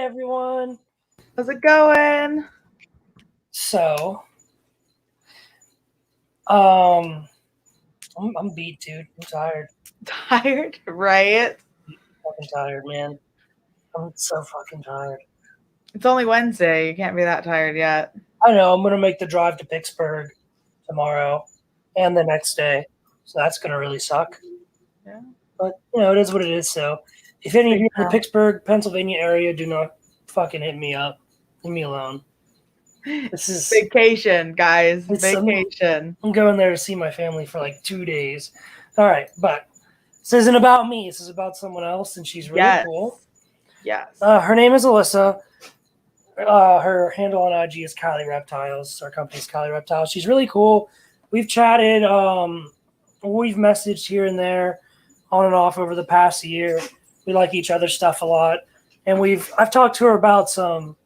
everyone. How's it going? So, I'm beat, dude. I'm tired. Tired, right? Fucking tired, man. I'm so fucking tired. It's only Wednesday. You can't be that tired yet. I know. I'm gonna make the drive to Pittsburgh tomorrow and the next day, so that's gonna really suck. Yeah. But it is what it is. So, if any of you in the Pittsburgh, Pennsylvania area, do not fucking hit me up. Leave me alone. This is vacation, guys. Vacation. I'm going there to see my family for like 2 days. All right, but this isn't about me. This is about someone else, and she's really cool. Yes. Her name is Alyssa. Her handle on IG is Cali Reptiles. Our company's Cali Reptiles. She's really cool. We've chatted. We've messaged here and there, on and off over the past year. We like each other's stuff a lot, and I've talked to her about some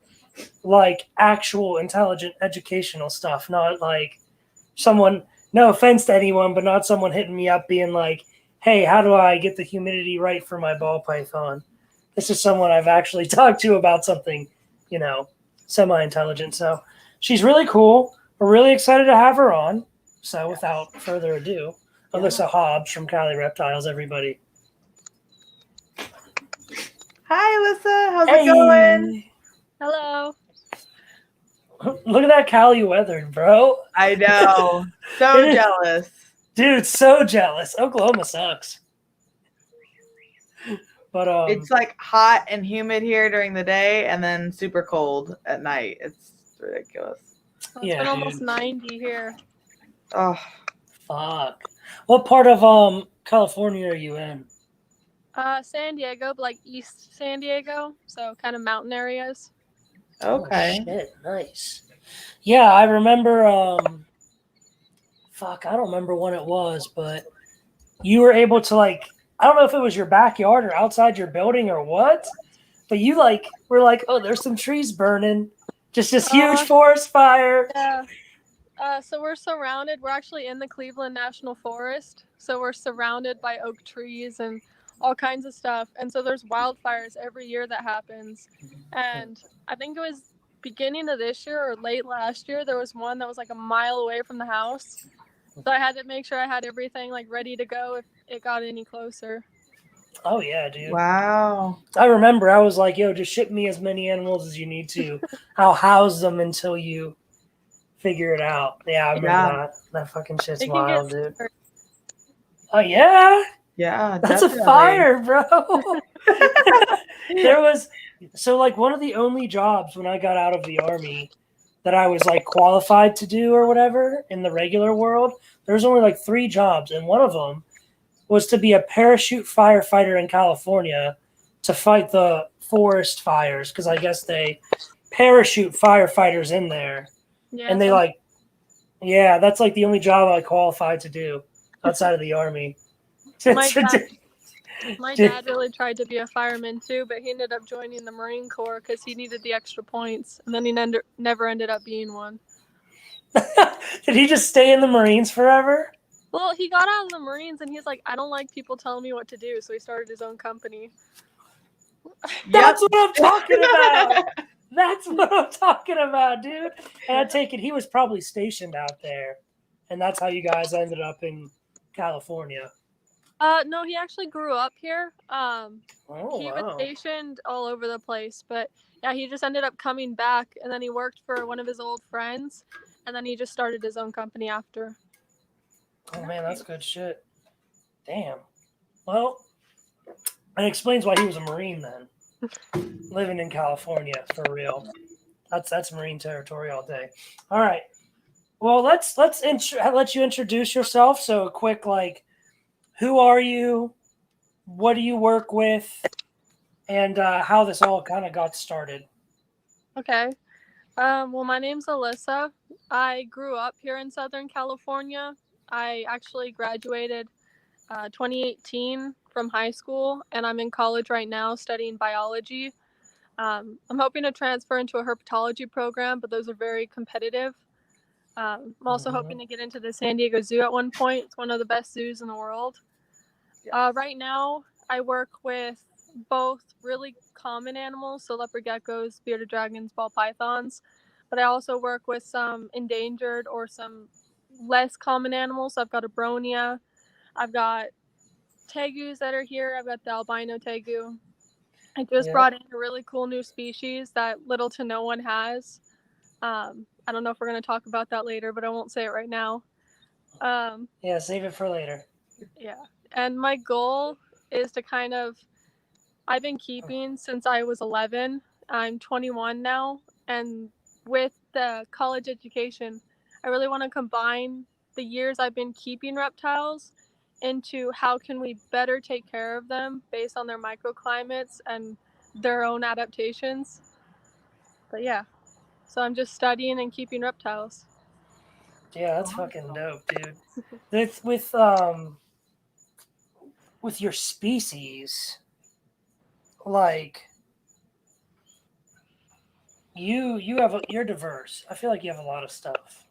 like actual intelligent educational stuff, not like someone, no offense to anyone, but not someone hitting me up being like, hey, how do I get the humidity right for my ball python? This is someone I've actually talked to about something, semi-intelligent. So she's really cool. We're really excited to have her on. So without further ado, Alyssa Hobbs from Cali Reptiles, everybody. Hi, Alyssa. How's it going? Hello. Look at that Cali weather, bro. I know. So jealous. Dude, so jealous. Oklahoma sucks. But it's like hot and humid here during the day and then super cold at night. It's ridiculous. Well, it's been almost 90 here. Oh, fuck. What part of California are you in? San Diego, but like East San Diego, so kind of mountain areas. Okay. Oh, shit, nice. Yeah, I remember. I don't remember when it was, but you were able to I don't know if it was your backyard or outside your building or what, but you were like, oh, there's some trees burning, just this huge forest fire. Yeah. So we're surrounded. We're actually in the Cleveland National Forest, so we're surrounded by oak trees and all kinds of stuff. And so there's wildfires every year that happens. And I think it was beginning of this year or late last year, there was one that was like a mile away from the house. So I had to make sure I had everything ready to go if it got any closer. Oh, yeah, dude. Wow. I remember I was like, yo, just ship me as many animals as you need to. I'll house them until you figure it out. Yeah, I remember that. That fucking shit's wild, dude. Oh, yeah? Yeah, that's definitely. A fire, bro. There was one of the only jobs when I got out of the Army that I was qualified to do or whatever in the regular world. There's only 3 jobs, and one of them was to be a parachute firefighter in California to fight the forest fires, because I guess they parachute firefighters in there. Yeah, and they that's the only job I qualified to do outside of the Army. My dad really tried to be a fireman too, but he ended up joining the Marine Corps because he needed the extra points, and then he never ended up being one. Did he just stay in the Marines forever? Well, he got out of the Marines, and he's like, I don't like people telling me what to do, so he started his own company. That's what I'm talking about. That's what I'm talking about, dude. And I take it he was probably stationed out there, and that's how you guys ended up in California. No, he actually grew up here. He was stationed all over the place, but yeah, he just ended up coming back, and then he worked for one of his old friends, and then he just started his own company after. Oh man, that's good shit. Damn. Well, it explains why he was a Marine then. Living in California for real. That's Marine territory all day. All right. Well, let's let you introduce yourself. So a quick who are you? What do you work with? And how this all kind of got started. Okay. Well, my name's Alyssa. I grew up here in Southern California. I actually graduated 2018 from high school, and I'm in college right now studying biology. I'm hoping to transfer into a herpetology program, but those are very competitive. I'm also hoping to get into the San Diego Zoo at one point. It's one of the best zoos in the world. Yes. Right now, I work with both really common animals, so leopard geckos, bearded dragons, ball pythons, but I also work with some endangered or some less common animals. So I've got a bronia, I've got tegus that are here, I've got the albino tegu. I just Yeah. brought in a really cool new species that little to no one has. I don't know if we're going to talk about that later, but I won't say it right now. Yeah, save it for later. Yeah. And my goal is to kind of, I've been keeping since I was 11. I'm 21 now. And with the college education, I really want to combine the years I've been keeping reptiles into how can we better take care of them based on their microclimates and their own adaptations. But yeah, so I'm just studying and keeping reptiles. Yeah, that's fucking dope, dude. With with your species, like you're diverse. I feel like you have a lot of stuff.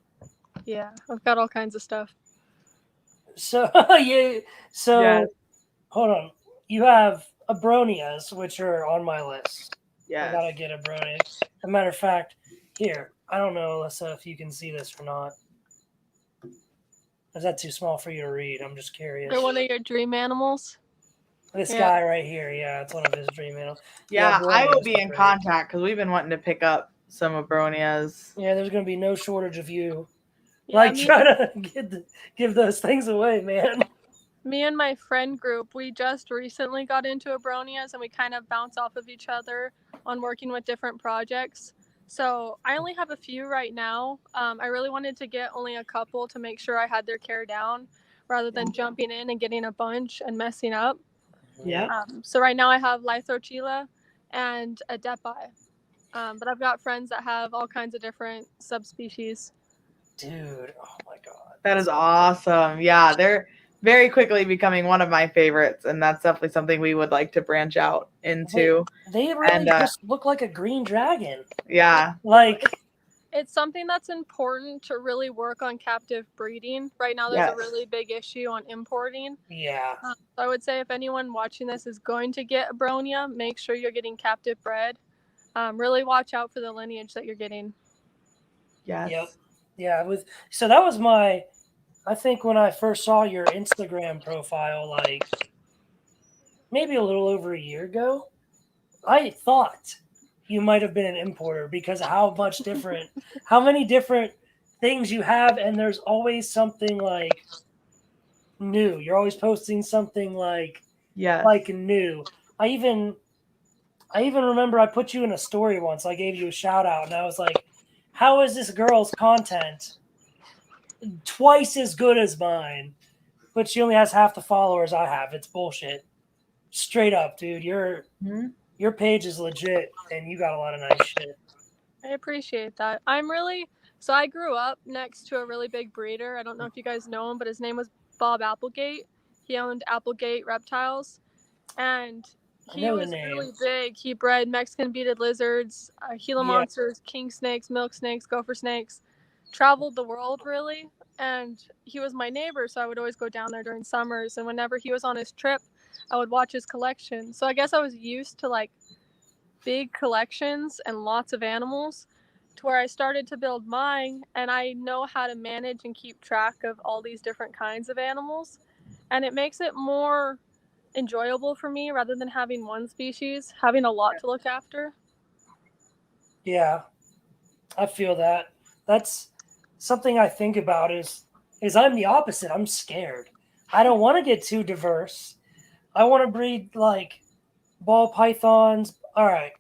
Yeah, I've got all kinds of stuff. So you so Yes. hold on. You have abronias, which are on my list. I Yes. gotta get a bronia. As a matter of fact, here, I don't know, Alyssa, if you can see this or not. Is that too small for you to read? I'm just curious. They're one of your dream animals. This Yeah. guy right here, yeah, it's one of his dream animals. Yeah, I will bronias be are in great. contact because we've been wanting to pick up some abronias. Yeah, there's gonna be no shortage of you. Yeah, Like, try to give those things away, man. me and my friend group, we just recently got into abronias and we kind of bounce off of each other on working with different projects. So I only have a few right now. I really wanted to get only a couple to make sure I had their care down rather than jumping in and getting a bunch and messing up. Yeah. So right now I have Lythrochila and a Depi. But I've got friends that have all kinds of different subspecies. Dude, oh my god. That is awesome. Yeah, they're very quickly becoming one of my favorites, and that's definitely something we would like to branch out into. They really And, just look like a green dragon. Yeah. Like, It's something that's important to really work on captive breeding. Right now, there's Yes. a really big issue on importing. yeah. So I would say if anyone watching this is going to get a Bronia, make sure you're getting captive bred. Really watch out for the lineage that you're getting. Yes. Yep. Yeah, so that was I think when I first saw your Instagram profile, like maybe a little over a year ago, I thought you might have been an importer because of how many different things you have, and there's always something like new. You're always posting something like Yes. new. I even remember I put you in a story once. I gave you a shout out, and I was like, "How is this girl's content twice as good as mine, but she only has half the followers I have? It's bullshit. Straight up, dude. Your page is legit, and you got a lot of nice shit." I appreciate that. So I grew up next to a really big breeder. I don't know if you guys know him, but his name was Bob Applegate. He owned Applegate Reptiles, and he know the was name. really big. He bred Mexican beaded lizards, Gila monsters, king snakes, milk snakes, gopher snakes. Traveled the world really, and he was my neighbor, so I would always go down there during summers. And whenever he was on his trip, I would watch his collection. So I guess I was used to like big collections and lots of animals, to where I started to build mine, and I know how to manage and keep track of all these different kinds of animals, and it makes it more enjoyable for me rather than having one species, having a lot to look after. Yeah, I feel that. That's something I think about is I'm the opposite. I'm scared. I don't want to get too diverse. I want to breed like ball pythons. All right.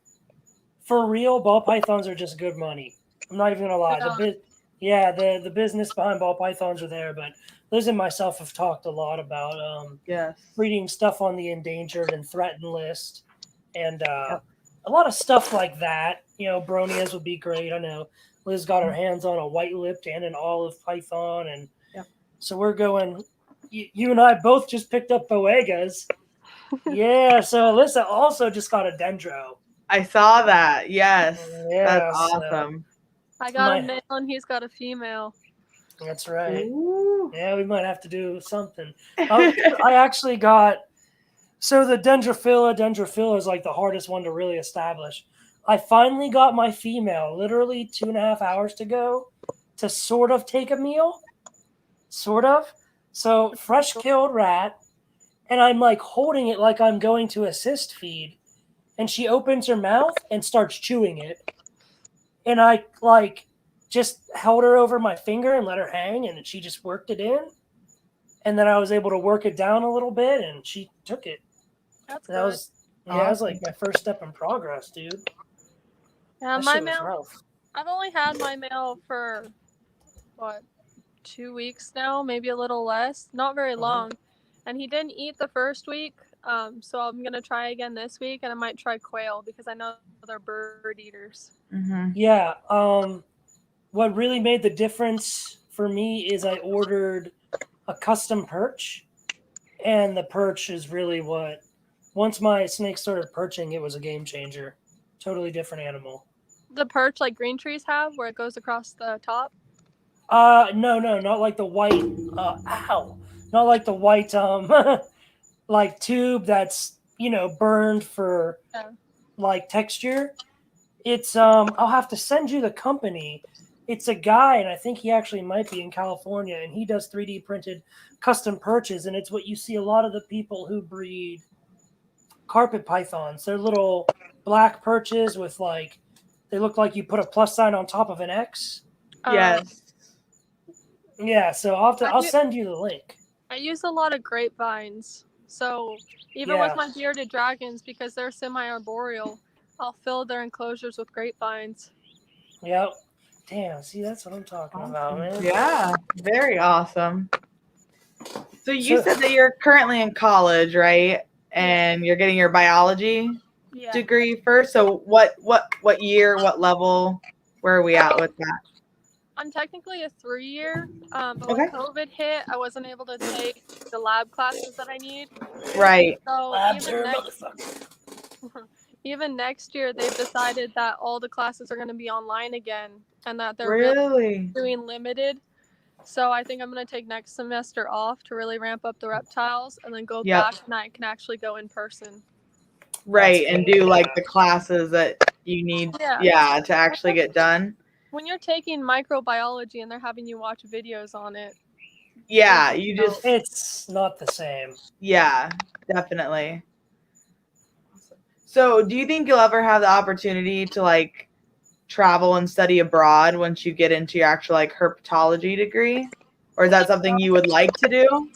For real, ball pythons are just good money. I'm not even gonna lie. The business behind ball pythons are there, but Liz and myself have talked a lot about Yes. breeding stuff on the endangered and threatened list, and a lot of stuff like that. You know, bronias would be great. I know Liz got her hands on a white-lipped and an olive python, and so we're going. You and I both just picked up boegas. Yeah, so Alyssa also just got a dendro. I saw that. Yes. Yeah, That's awesome. I got a male and he's got a female. That's right. Ooh. Yeah, we might have to do something. I actually got So the dendrophila is like the hardest one to really establish. I finally got my female, literally 2.5 hours to go, to sort of take a meal. Sort of. So fresh killed rat, and I'm like holding it like I'm going to assist feed. And she opens her mouth and starts chewing it. And I like just held her over my finger and let her hang, and she just worked it in. And then I was able to work it down a little bit, and she took it. That's That good. was that was like my first step in progress, dude. Yeah, That my shit was male. rough. I've only had my male for what, 2 weeks now, maybe a little less, not very long. And he didn't eat the first week. So I'm gonna try again this week, and I might try quail because I know they're bird eaters. Yeah. What really made the difference for me is I ordered a custom perch, and the perch is really what. Once my snake started perching, it was a game changer. Totally different animal. The perch like green trees have, where it goes across the top. No, not like the white. Not like the white like tube that's burned for Yeah. like texture. It's I'll have to send you the company. It's a guy, and I think he actually might be in California, and he does 3D printed custom perches, and it's what you see a lot of the people who breed carpet pythons. They're little black perches with like they look like you put a plus sign on top of an X. Yes. Yeah, so I'll send you the link. I use a lot of grapevines. So even with my bearded dragons, because they're semi-arboreal, I'll fill their enclosures with grapevines. Yep. Damn, see, that's what I'm talking about, man. Yeah, very awesome. So you said that you're currently in college, right? And you're getting your biology degree first. So what year, what level, where are we at with that? I'm technically a 3-year, but when COVID hit, I wasn't able to take the lab classes that I need. Right. So even next year, they've decided that all the classes are going to be online again, and that they're really doing limited. So I think I'm going to take next semester off to really ramp up the reptiles, and then go back, and I can actually go in person. Right, and do like the classes that you need, to actually get done. When you're taking microbiology and they're having you watch videos on it. Yeah, it's not the same. Yeah, definitely. So do you think you'll ever have the opportunity to like travel and study abroad once you get into your actual like herpetology degree? Or is that something you would like to do?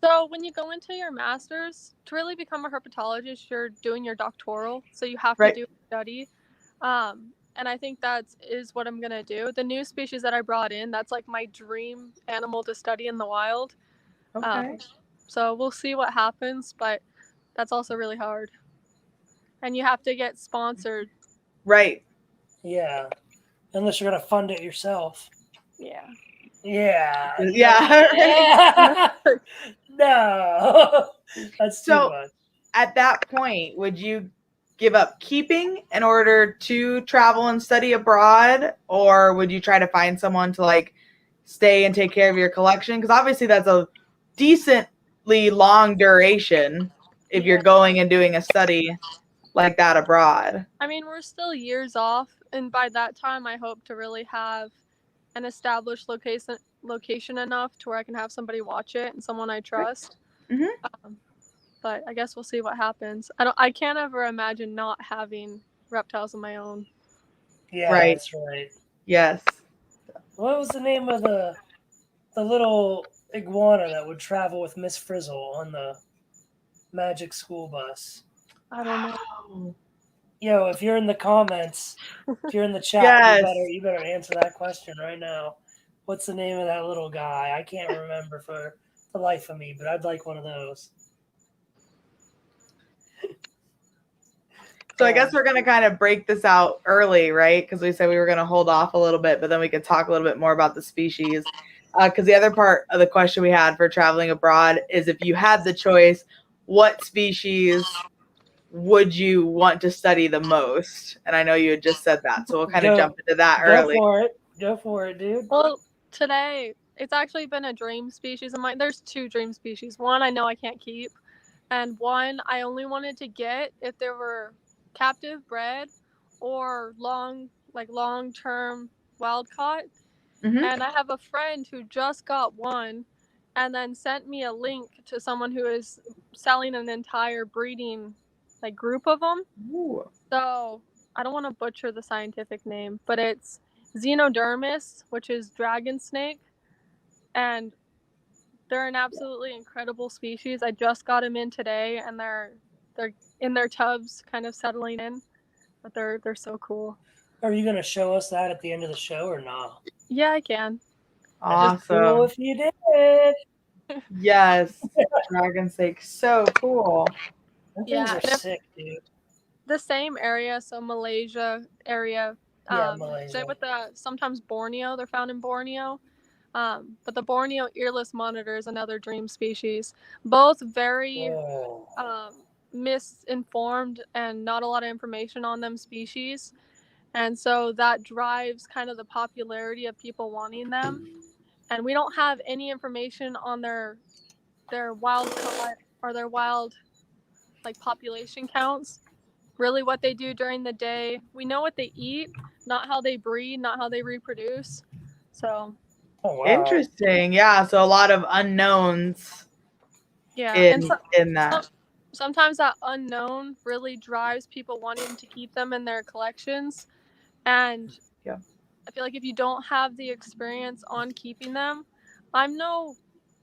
So when you go into your master's, to really become a herpetologist, you're doing your doctoral. So you have to do a study. And I think that is what I'm going to do. The new species that I brought in, that's like my dream animal to study in the wild. So we'll see what happens, but that's also really hard. And you have to get sponsored. Right. Yeah. Unless you're going to fund it yourself. Yeah. Yeah. Yeah. No. That's too much. At that point, would you give up keeping in order to travel and study abroad? Or would you try to find someone to like stay and take care of your collection? Because obviously that's a decently long duration if you're going and doing a study like that abroad. I mean, we're still years off. And by that time, I hope to really have an established location enough to where I can have somebody watch it and someone I trust. But I guess we'll see what happens. I can't ever imagine not having reptiles of my own. Yeah, that's right. Yes. What was the name of the little iguana that would travel with Miss Frizzle on the Magic School Bus? I don't know. Yo, if you're in the comments, if you're in the chat, you better answer that question right now. What's the name of that little guy? I can't remember for the life of me, but I'd like one of those. So I guess we're going to kind of break this out early, right? Because we said we were going to hold off a little bit, but then we could talk a little bit more about the species. Because the other part of the question we had for traveling abroad is if you had the choice, what species would you want to study the most? And I know you had just said that, so we'll kind of jump into that early. Go for it, dude. Well, today, it's actually been a dream species of mine. There's 2 dream species. One I know I can't keep, and one I only wanted to get if they were captive bred or long-term wild caught. Mhm. And I have a friend who just got one and then sent me a link to someone who is selling an entire breeding group of them. Ooh. So I don't want to butcher the scientific name, but it's Xenodermis, which is dragon snake, and they're an absolutely incredible species. I just got them in today, and they're in their tubs, kind of settling in, but they're so cool. Are you gonna show us that at the end of the show or not? Yeah, I can. That'd be cool Awesome. if you did. Yes. Dragon snake. So cool. Them Yeah, things are and if sick, dude. the same area, so Malaysia area. Yeah, Same Malaysia. with sometimes Borneo. They're found in Borneo. But the Borneo earless monitor is another dream species. Both very Whoa. misinformed and not a lot of information on them species. And so that drives kind of the popularity of people wanting them. And we don't have any information on their wild caught or their wild population counts. Really what they do during the day. We know what they eat, not how they breed, not how they reproduce. So Oh wow. Interesting. Yeah. So a lot of unknowns yeah, in that. sometimes that unknown really drives people wanting to keep them in their collections. And Yeah. I feel like if you don't have the experience on keeping them, I'm no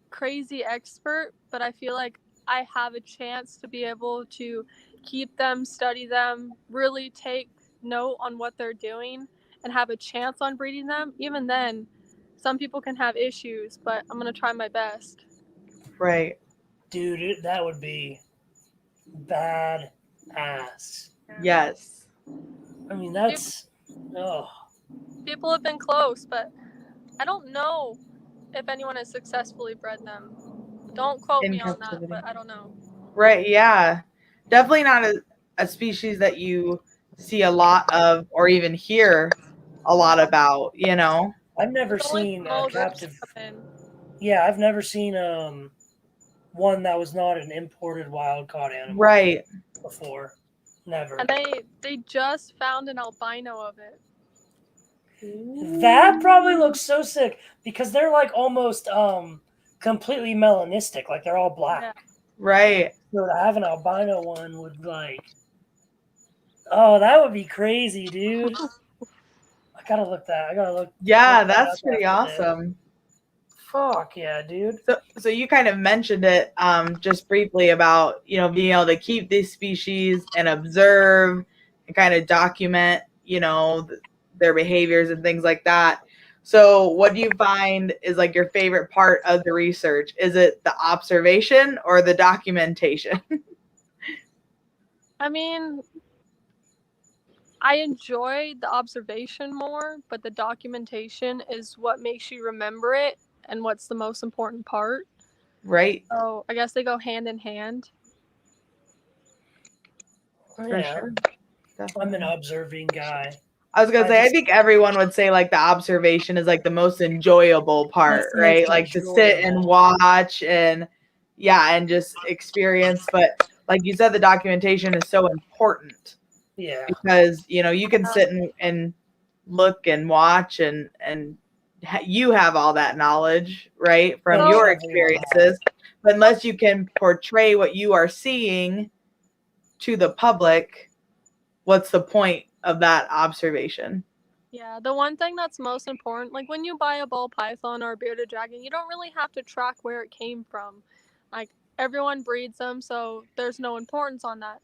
crazy expert, but I feel like I have a chance to be able to keep them, study them, really take note on what they're doing, and have a chance on breeding them. Even then, some people can have issues, but I'm going to try my best. Right. Dude, that would be bad ass. Yes. I mean, that's People have been close, but I don't know if anyone has successfully bred them. Don't quote In me on that, captivity. but I don't know. Right. Yeah. Definitely not a species that you see a lot of or even hear a lot about, you know? I've never It's only seen a promoters captive. come in. Yeah, I've never seen one that was not an imported wild caught animal Right. before. Never. And they just found an albino of it. That probably looks so sick because they're like almost completely melanistic, like they're all black. Yeah. Right. So to have an albino one would that would be crazy, dude. I gotta look. Yeah, look that that's up pretty after this. awesome. Fuck yeah, dude. So you kind of mentioned it just briefly about, being able to keep these species and observe and kind of document, their behaviors and things like that. So what do you find is like your favorite part of the research? Is it the observation or the documentation? I mean, I enjoy the observation more, but the documentation is what makes you remember it and what's the most important part. Right. So I guess they go hand in hand. For Yeah, sure. I'm Definitely. an observing guy. I was gonna say, I think everyone would say like the observation is like the most enjoyable part, That's the right? most Like to sit and enjoyable. watch and just experience. But like you said, the documentation is so important Yeah. because you can sit and look and watch and you have all that knowledge, right, from So- your experiences. But unless you can portray what you are seeing to the public, what's the point of that observation? Yeah, the one thing that's most important, like when you buy a ball python or a bearded dragon, you don't really have to track where it came from. Like everyone breeds them, so there's no importance on that.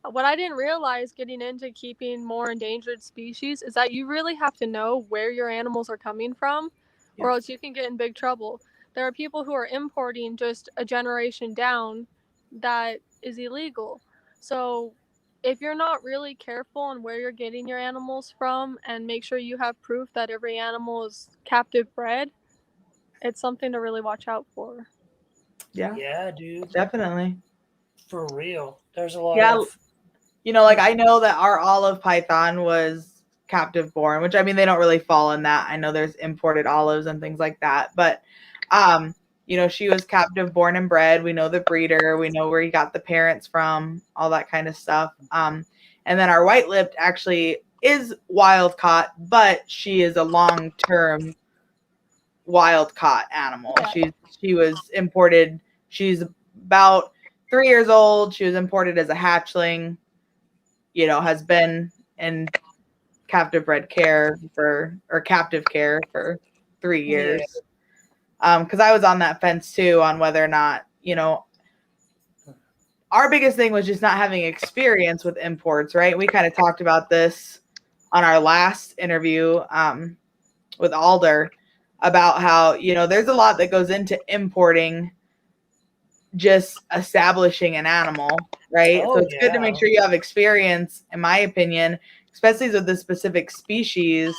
What I didn't realize getting into keeping more endangered species is that you really have to know where your animals are coming from, or else you can get in big trouble. There are people who are importing just a generation down that is illegal. So if you're not really careful on where you're getting your animals from and make sure you have proof that every animal is captive bred, it's something to really watch out for. Yeah, dude. Definitely. For real. There's a lot of like I know that our olive python was captive born, which I mean they don't really fall in that. I know there's imported olives and things like that, but You know, she was captive born and bred. We know the breeder. We know where he got the parents from, all that kind of stuff. And then our white-lipped actually is wild caught, but she is a long-term wild caught animal. Yeah. She was imported. She's about 3 years old. She was imported as a hatchling. You know, has been in captive care for 3 years. Because I was on that fence too on whether or not, you know, our biggest thing was just not having experience with imports, right? We kind of talked about this on our last interview with Alder about how, you know, there's a lot that goes into importing just establishing an animal, right? So it's good to make sure you have experience, in my opinion, especially with this specific species,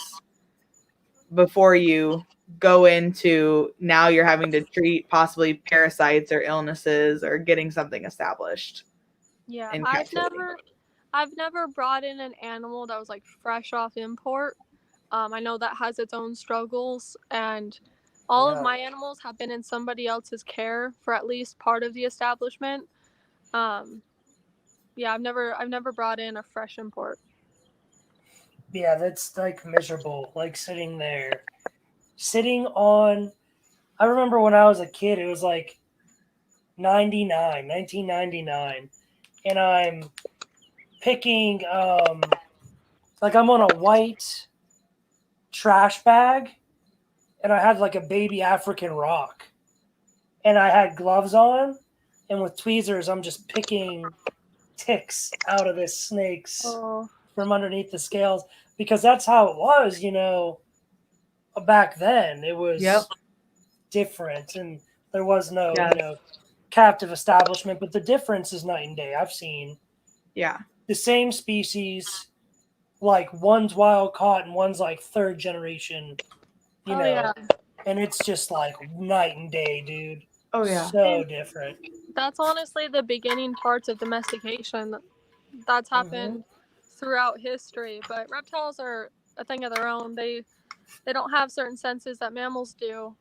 before you go into now you're having to treat possibly parasites or illnesses or getting something established. Yeah, in I've captivity. never brought in an animal that was like fresh off import. I know that has its own struggles, and all of my animals have been in somebody else's care for at least part of the establishment. Yeah, I've never brought in a fresh import. Yeah, that's like miserable. Like sitting there, sitting on. I remember when I was a kid, it was like 1999, and I'm picking, like I'm on a white trash bag, and I had like a baby African rock, and I had gloves on, and with tweezers, I'm just picking ticks out of this snake's Oh, from underneath the scales because that's how it was, you know. Back then, it was different, and there was no, you know, captive establishment. But the difference is night and day. I've seen the same species, like one's wild caught and one's like third generation, you know, and it's just like night and day, dude. Oh yeah. So different. that's honestly the beginning parts of domestication. That's happened throughout history, but reptiles are a thing of their own. They don't have certain senses that mammals do,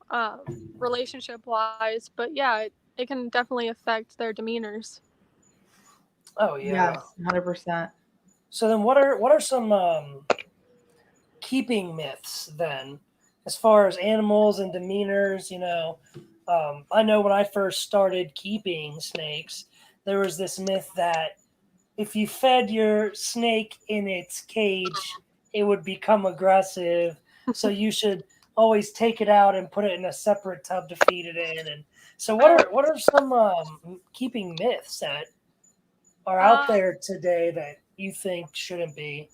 relationship wise. But yeah, it can definitely affect their demeanors. Oh yeah. Yes, 100%. So then, what are some keeping myths then, as far as animals and demeanors? You know, I know when I first started keeping snakes, there was this myth that if you fed your snake in its cage, it would become aggressive. So you should always take it out and put it in a separate tub to feed it in. And so, what are some keeping myths that are out there today that you think shouldn't be?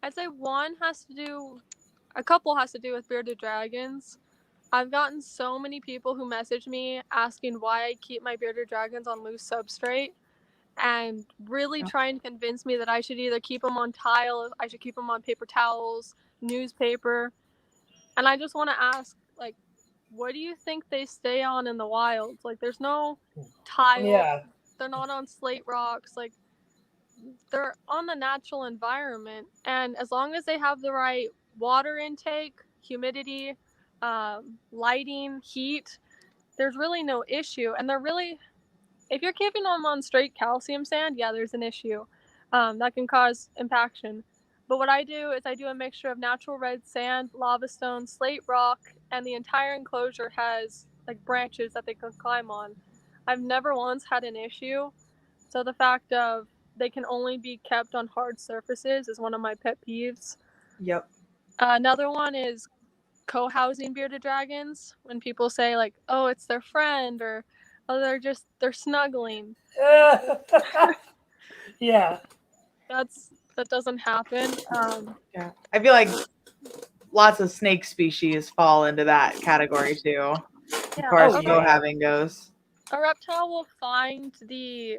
I'd say a couple has to do with bearded dragons. I've gotten so many people who message me asking why I keep my bearded dragons on loose substrate and really trying to convince me that I should either keep them on tile, I should keep them on paper towels, newspaper. And I just want to ask, like, what do you think they stay on in the wild? Like, there's no tile. Yeah. They're not on slate rocks. Like, they're on the natural environment. And as long as they have the right water intake, humidity, lighting, heat, there's really no issue. And they're really, if you're keeping them on straight calcium sand, yeah, there's an issue. That can cause impaction. But what I do is I do a mixture of natural red sand, lava stone, slate rock, and the entire enclosure has like branches that they can climb on. I've never once had an issue. So the fact of they can only be kept on hard surfaces is one of my pet peeves. Yep. Another one is co-housing bearded dragons. When people say like, "Oh, it's their friend," or "Oh, they're snuggling." Yeah. That doesn't happen. Yeah. I feel like lots of snake species fall into that category too, as far as co-having goes. A reptile will find the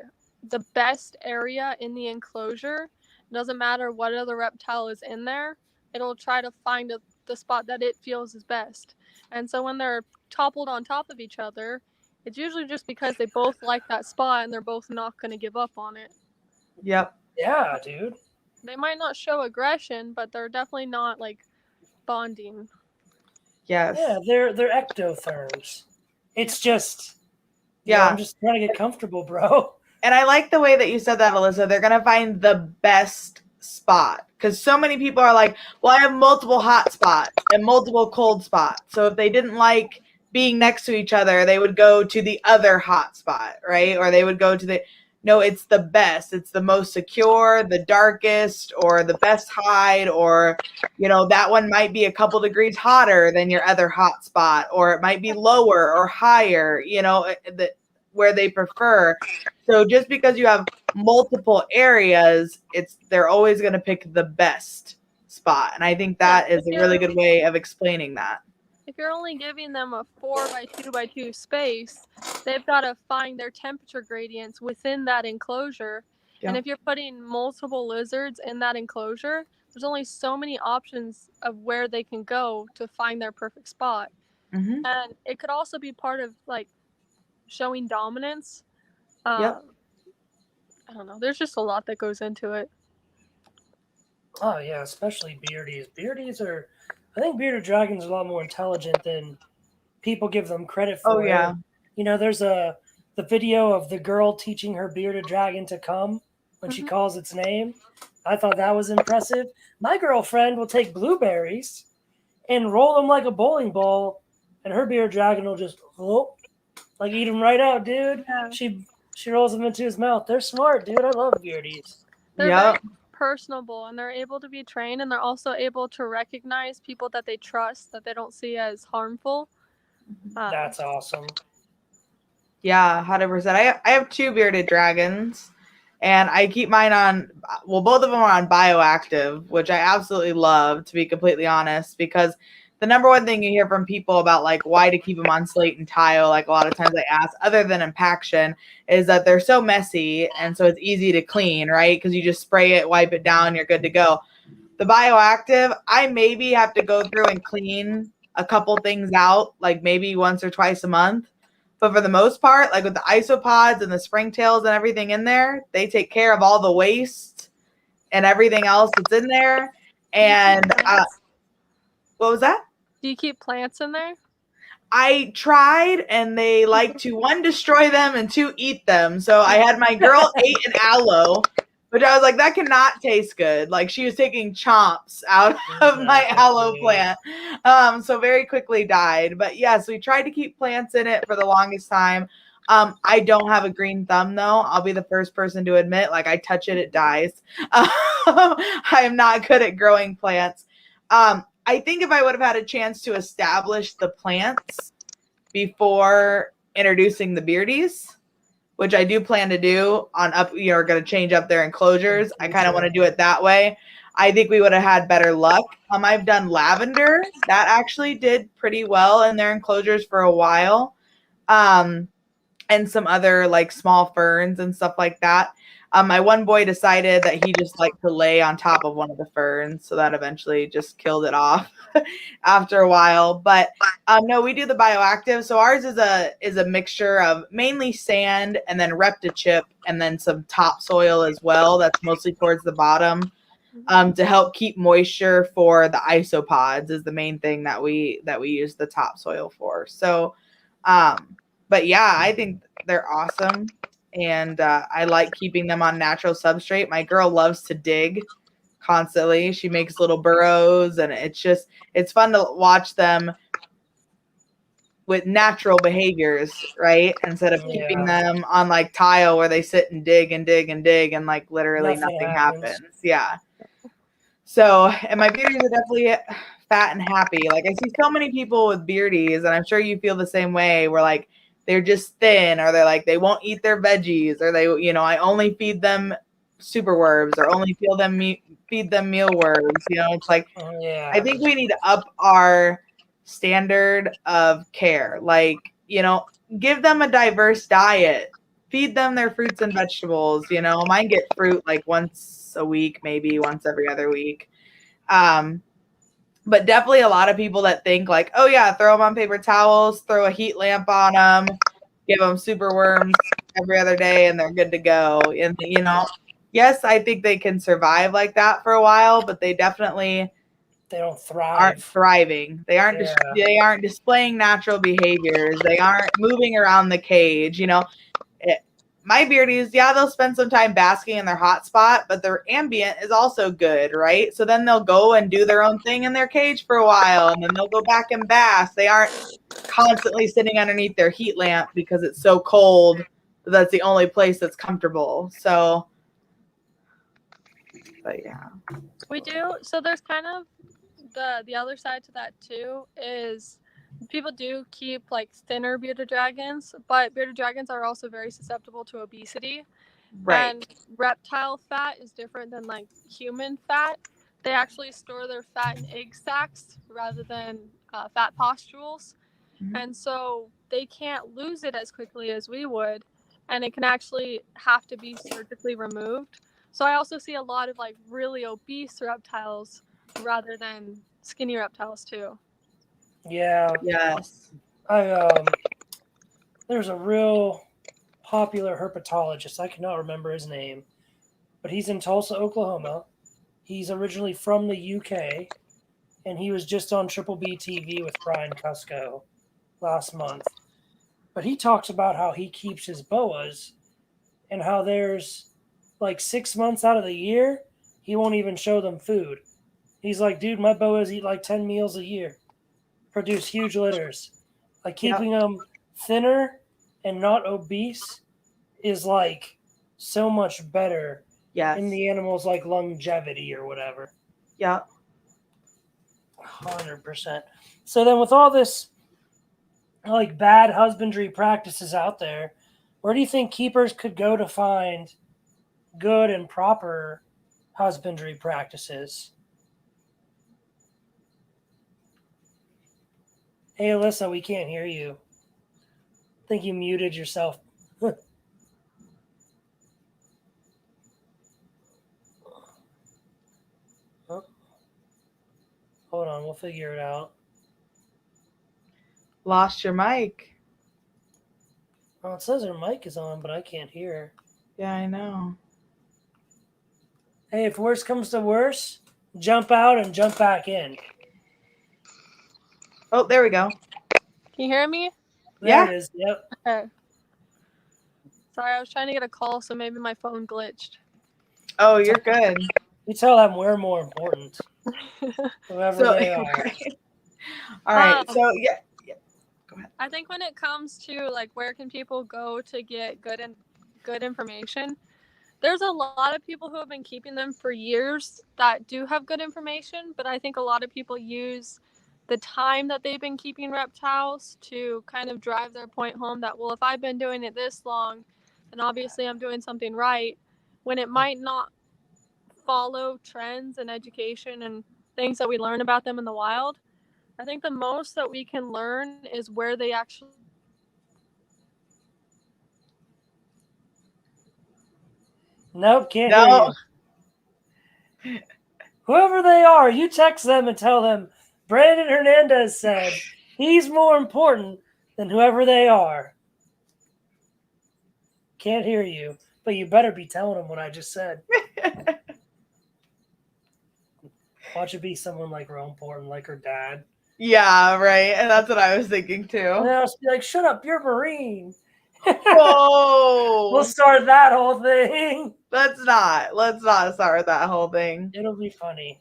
best area in the enclosure. It doesn't matter what other reptile is in there. It'll try to find the spot that it feels is best. And so when they're toppled on top of each other, it's usually just because they both like that spot and they're both not going to give up on it. Yep. Yeah, dude. They might not show aggression, but they're definitely not like bonding. Yes. Yeah, they're ectotherms. It's just, Yeah. I'm just trying to get comfortable, bro. And I like the way that you said that, Alyssa. They're going to find the best spot. Because so many people are like, well, I have multiple hot spots and multiple cold spots. So if they didn't like being next to each other, they would go to the other hot spot, right? Or they would go to the, no, it's the best. It's the most secure, the darkest, or the best hide, or, that one might be a couple degrees hotter than your other hot spot, or it might be lower or higher, where they prefer. So just because you have multiple areas, they're always going to pick the best spot. And I think that is a really good way of explaining that. If you're only giving them a 4x2x2 space, they've got to find their temperature gradients within that enclosure. Yeah. And if you're putting multiple lizards in that enclosure, there's only so many options of where they can go to find their perfect spot. Mm-hmm. And it could also be part of like showing dominance. Yep. I don't know. There's just a lot that goes into it. Oh yeah, especially beardies. I think bearded dragons are a lot more intelligent than people give them credit for. Oh yeah. There's the video of the girl teaching her bearded dragon to come when she calls its name. I thought that was impressive. My girlfriend will take blueberries and roll them like a bowling ball, and her bearded dragon will just eat them right out, dude. Yeah. She rolls them into his mouth. They're smart, dude. I love beardies. They're very personable, and they're able to be trained, and they're also able to recognize people that they trust, that they don't see as harmful. That's awesome. Yeah, 100%. I have 2 bearded dragons, and I keep mine on, both of them are on bioactive, which I absolutely love, to be completely honest, because the number one thing you hear from people about like why to keep them on slate and tile, like a lot of times I ask, other than impaction, is that they're so messy and so it's easy to clean, right? Because you just spray it, wipe it down, you're good to go. The bioactive, I maybe have to go through and clean a couple things out, like maybe once or twice a month. But for the most part, like with the isopods and the springtails and everything in there, they take care of all the waste and everything else that's in there. And what was that? Do you keep plants in there? I tried, and they like to, 1, destroy them, and 2, eat them. So I had my girl ate an aloe, which I was like, that cannot taste good. Like, she was taking chomps out of my aloe plant. So very quickly died. But yes, we tried to keep plants in it for the longest time. I don't have a green thumb, though. I'll be the first person to admit, like, I touch it, it dies. I am not good at growing plants. I think if I would have had a chance to establish the plants before introducing the beardies, which I do plan to do are going to change up their enclosures. I kind of want to do it that way. I think we would have had better luck. I've done lavender. That actually did pretty well in their enclosures for a while. And some other like small ferns and stuff like that. My one boy decided that he just liked to lay on top of one of the ferns, so that eventually just killed it off after a while. But no, we do the bioactive. So ours is a mixture of mainly sand and then reptichip and then some topsoil as well. That's mostly towards the bottom to help keep moisture for the isopods is the main thing that we use the topsoil for. So, but yeah, I think they're awesome. And I like keeping them on natural substrate. My girl loves to dig constantly. She makes little burrows, and it's fun to watch them with natural behaviors, right? Instead of keeping them on like tile where they sit and dig and dig and dig and like literally nothing happens. Yeah. So, and my beardies are definitely fat and happy. Like I see so many people with beardies, and I'm sure you feel the same way, where like they're just thin, or they're like, they won't eat their veggies, or they, I only feed them super worms, or only feed them mealworms. It's like, I think we need to up our standard of care. Like, give them a diverse diet, feed them their fruits and vegetables. Mine get fruit like once a week, maybe once every other week. But definitely a lot of people that think like, oh yeah, throw them on paper towels, throw a heat lamp on them, give them super worms every other day, and they're good to go. And yes, I think they can survive like that for a while, but they definitely they don't aren't thrive. thriving. They aren't Yeah. they aren't displaying natural behaviors. They aren't moving around the cage. My beardies, yeah, they'll spend some time basking in their hot spot, but their ambient is also good, right? So then they'll go and do their own thing in their cage for a while, and then they'll go back and bask. They aren't constantly sitting underneath their heat lamp because it's so cold that that's the only place that's comfortable. So, but yeah. We do. So there's kind of the other side to that too is people do keep like thinner bearded dragons, but bearded dragons are also very susceptible to obesity. Right. And reptile fat is different than like human fat. They actually store their fat in egg sacs rather than fat pustules. Mhm. And so they can't lose it as quickly as we would. And it can actually have to be surgically removed. So I also see a lot of like really obese reptiles rather than skinny reptiles too. Yeah. Yes. There's a real popular herpetologist. I cannot remember his name, but he's in Tulsa, Oklahoma. He's originally from the UK, and he was just on Triple B TV with Brian Cusco last month. But he talks about how he keeps his boas and how there's like 6 months out of the year, he won't even show them food. He's like, dude, my boas eat like 10 meals a year, produce huge litters. Like keeping them thinner and not obese is like so much better Yes. in the animal's like longevity or whatever. Yeah. 100%. So then with all this like bad husbandry practices out there, where do you think keepers could go to find good and proper husbandry practices? Hey Alyssa, we can't hear you. I think you muted yourself. Oh. Hold on, we'll figure it out. Lost your mic. Well, it says her mic is on, but I can't hear her. Yeah, I know. Hey, if worse comes to worse, jump out and jump back in. Oh, there we go. Can you hear me? There it is. Yep. Okay. Sorry, I was trying to get a call, so maybe my phone glitched. Oh, you're good. You tell them we're more important. Whoever they are. Right. All right. So yeah. Go ahead. I think when it comes to like where can people go to get good information, there's a lot of people who have been keeping them for years that do have good information, but I think a lot of people use the time that they've been keeping reptiles to kind of drive their point home that, well, if I've been doing it this long, then obviously I'm doing something right, when it might not follow trends and education and things that we learn about them in the wild. I think the most that we can learn is where they actually. Nope, can't hear you. Whoever they are, you text them and tell them Brandon Hernandez said he's more important than whoever they are. Can't hear you, but you better be telling them what I just said. Watch it be someone like real important, like her dad. Yeah, right. And that's what I was thinking too. And I'll just be like, shut up, you're Marine. Whoa. We'll start that whole thing. Let's not start that whole thing. It'll be funny.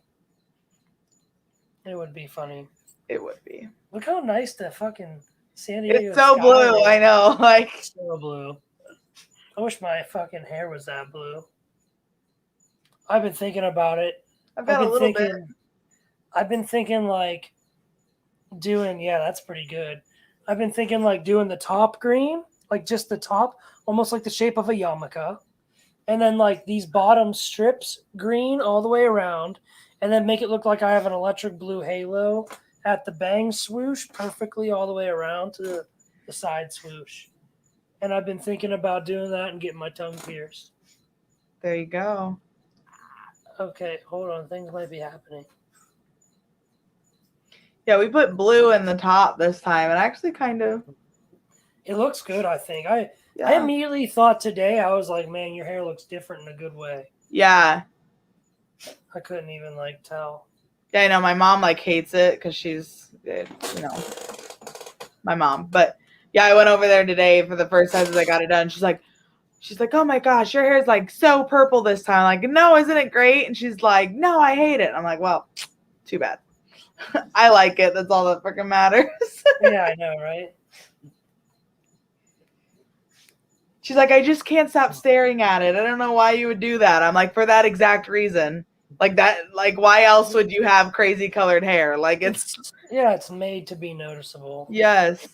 It would be funny. It would be. Look how nice the fucking San Diego It's so sky blue. is. I know. Like So blue. I wish my fucking hair was that blue. I've been thinking about it. I've got a little bit. I've been thinking like doing, yeah, that's pretty good. I've been thinking like doing the top green, like just the top, almost like the shape of a yarmulke. And then like these bottom strips green all the way around. And then make it look like I have an electric blue halo at the bang swoosh perfectly all the way around to the side swoosh. And I've been thinking about doing that and getting my tongue pierced. There you go. Okay, hold on. Things might be happening. Yeah, we put blue in the top this time, and actually kind of. It looks good, I think. I immediately thought today, I was like, man, your hair looks different in a good way. Yeah. I couldn't even like tell. Yeah, I know my mom like hates it because she's, my mom. But yeah, I went over there today for the first time as I got it done. She's like, oh my gosh, your hair's like so purple this time. I'm like, no, isn't it great? And she's like, no, I hate it. I'm like, well, too bad. I like it. That's all that freaking matters. Yeah, I know, right? She's like, I just can't stop staring at it. I don't know why you would do that. I'm like, for that exact reason. Like that, like why else would you have crazy colored hair? Like it's made to be noticeable. yes.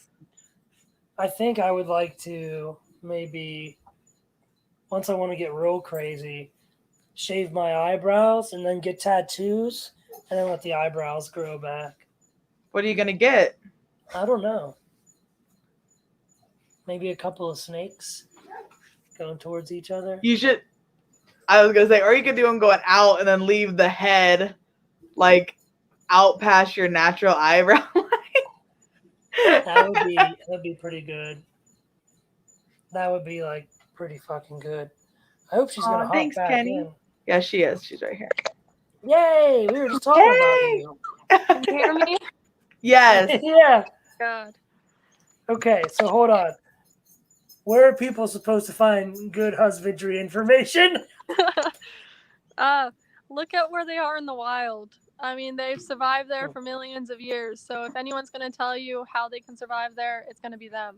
I think I would like to maybe, once I want to get real crazy, shave my eyebrows and then get tattoos and then let the eyebrows grow back. What are you gonna get? I don't know. Maybe a couple of snakes going towards each other. You should. I was gonna say, or you could do them going out and then leave the head like out past your natural eyebrow line. That'd be pretty good. That would be like pretty fucking good. I hope she's gonna hop back Kenny. in. Yeah, she is. She's right here. Yay! We were just talking about you. Can you hear me? Yes. Yeah. God. Okay, so hold on. Where are people supposed to find good husbandry information? Look at where they are in the wild. I mean, they've survived there for millions of years. So if anyone's going to tell you how they can survive there, it's going to be them.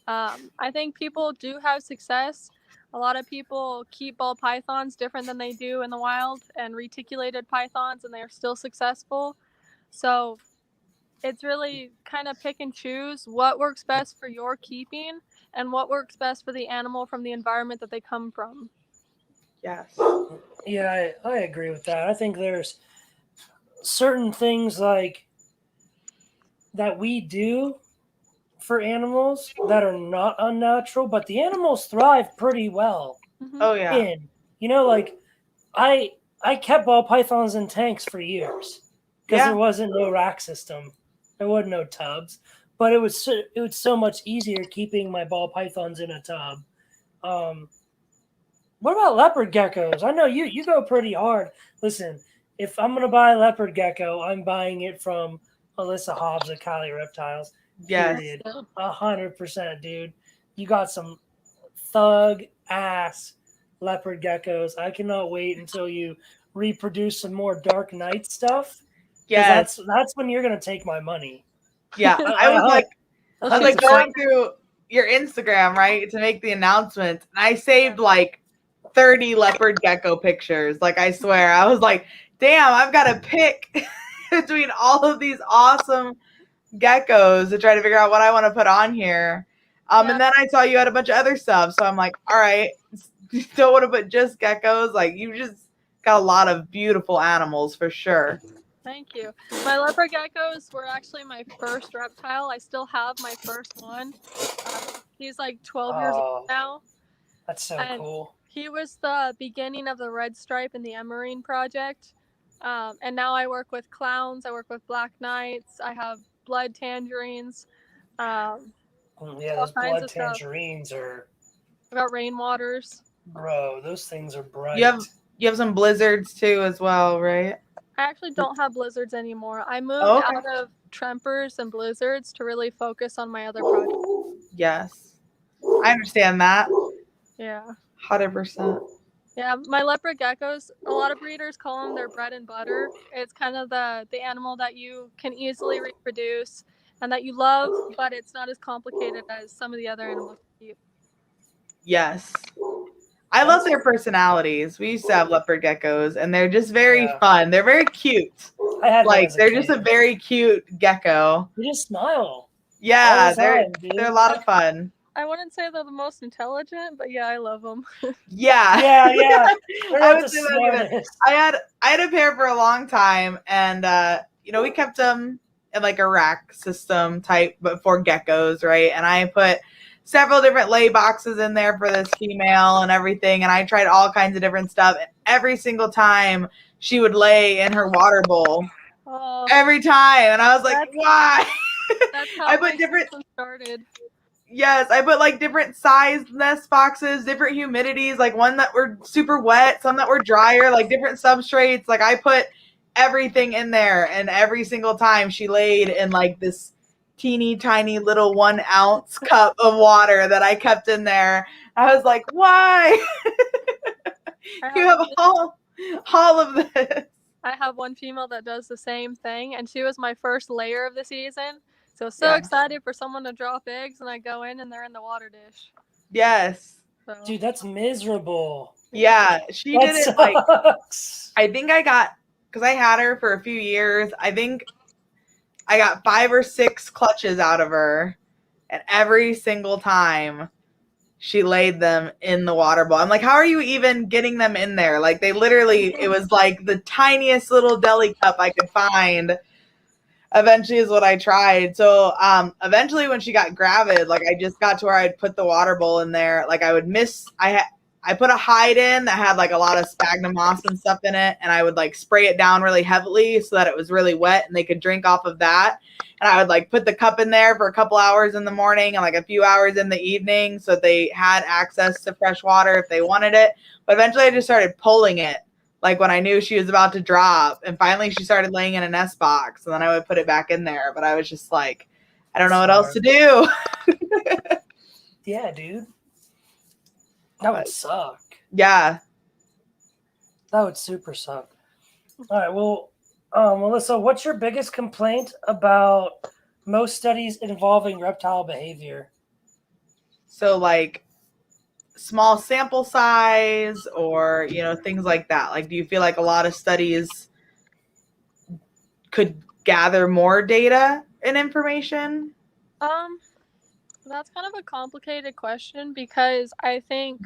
I think people do have success. A lot of people keep ball pythons different than they do in the wild and reticulated pythons, and they're still successful. So it's really kind of pick and choose what works best for your keeping and what works best for the animal from the environment that they come from. Yes. Yeah, I agree with that. I think there's certain things like that we do for animals that are not unnatural, but the animals thrive pretty well. Mm-hmm. Oh yeah. Like I kept ball pythons in tanks for years because there wasn't no rack system, there wasn't no tubs, but it was so much easier keeping my ball pythons in a tub. What about leopard geckos? I know you go pretty hard. Listen, if I'm gonna buy a leopard gecko, I'm buying it from Alyssa Hobbs at Cali Reptiles. Yes. Period. 100%, dude. You got some thug ass leopard geckos. I cannot wait until you reproduce some more Dark Knight stuff. Yes. That's when you're gonna take my money. Yeah. I was like going through your Instagram, right, to make the announcement. And I saved like 30 leopard gecko pictures. Like I swear, I was like, damn, I've got to pick between all of these awesome geckos to try to figure out what I want to put on here. And then I saw you had a bunch of other stuff, so I'm like, all right, you don't want to put just geckos. Like you just got a lot of beautiful animals for sure. Thank you. My leopard geckos were actually my first reptile. I still have my first one. He's like 12 years old now. That's so cool. He was the beginning of the red stripe in the Emerine project. And now I work with clowns. I work with black knights. I have blood tangerines. Those blood tangerines are. I got rainwaters. Bro, those things are bright. You have some blizzards too as well, right? I actually don't have blizzards anymore. I moved out of Trempers and blizzards to really focus on my other projects. Yes. I understand that. Yeah. 100%. Yeah, my leopard geckos, a lot of breeders call them their bread and butter. It's kind of the animal that you can easily reproduce and that you love, but it's not as complicated as some of the other animals you keep. Yes. I love their personalities. We used to have leopard geckos, and they're just very fun. They're very cute. They're just a very cute gecko. You just smile. Yeah, they're a lot of fun. I wouldn't say they're the most intelligent, but yeah, I love them. Yeah. I would say that I had a pair for a long time, and we kept them in like a rack system type, but for geckos, right? And I put several different lay boxes in there for this female and everything, and I tried all kinds of different stuff. And every single time she would lay in her water bowl. Oh, every time, and I was like, why? That's how I put different started. Yes, I put like different sized nest boxes, different humidities, like one that were super wet, some that were drier, like different substrates. Like I put everything in there. And every single time she laid in like this teeny tiny little 1 ounce cup of water that I kept in there. I was like, why? You have all of this. I have one female that does the same thing, and she was my first layer of the season. So Yeah. excited for someone to drop eggs, and I go in and they're in the water dish. Yes. So. Dude, that's miserable. Yeah, she That did it sucks. I think I got, because I had her for a few years, I think I got 5 or 6 clutches out of her, and every single time she laid them in the water bowl. I'm like, how are you even getting them in there? Like, they literally, it was like the tiniest little deli cup I could find. Eventually is what I tried. So eventually when she got gravid, like I just got to where I'd put the water bowl in there. Like I would I put a hide in that had like a lot of sphagnum moss and stuff in it, and I would like spray it down really heavily so that it was really wet and they could drink off of that. And I would like put the cup in there for a couple hours in the morning and like a few hours in the evening so they had access to fresh water if they wanted it. But eventually I just started pulling it like when I knew she was about to drop, and finally she started laying in a nest box, and then I would put it back in there. But I was just like, I don't know what else to do. Yeah, dude. That would suck. Yeah. That would super suck. All right, well, Alyssa, what's your biggest complaint about most studies involving reptile behavior? So like small sample size or, you know, things like that. Like, do you feel like a lot of studies could gather more data and information? That's kind of a complicated question because I think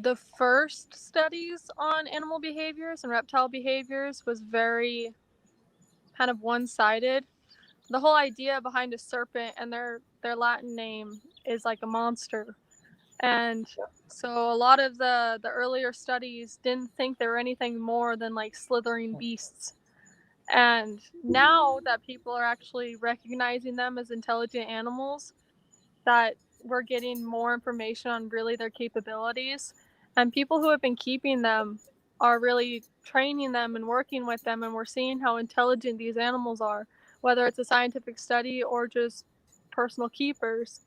the first studies on animal behaviors and reptile behaviors was very kind of one-sided. The whole idea behind a serpent and their Latin name is like a monster. And so a lot of the earlier studies didn't think they were anything more than like slithering beasts. And now that people are actually recognizing them as intelligent animals, that we're getting more information on really their capabilities. And people who have been keeping them are really training them and working with them, and we're seeing how intelligent these animals are, whether it's a scientific study or just personal keepers.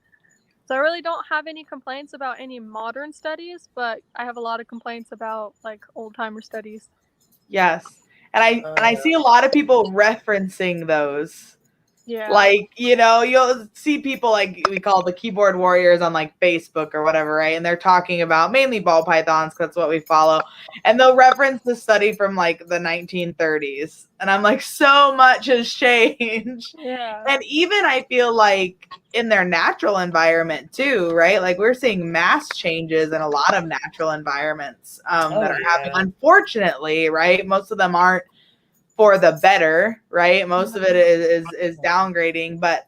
So I really don't have any complaints about any modern studies, but I have a lot of complaints about like old timer studies. Yes. And I see a lot of people referencing those. Yeah. Like, you know, you'll see people like we call the keyboard warriors on like Facebook or whatever, right? And they're talking about mainly ball pythons, that's what we follow. And they'll reference the study from like the 1930s. And I'm like, so much has changed. Yeah. And even I feel like in their natural environment too, right? Like we're seeing mass changes in a lot of natural environments that are happening. Unfortunately, right? Most of them aren't for the better, right? Most of it is downgrading, but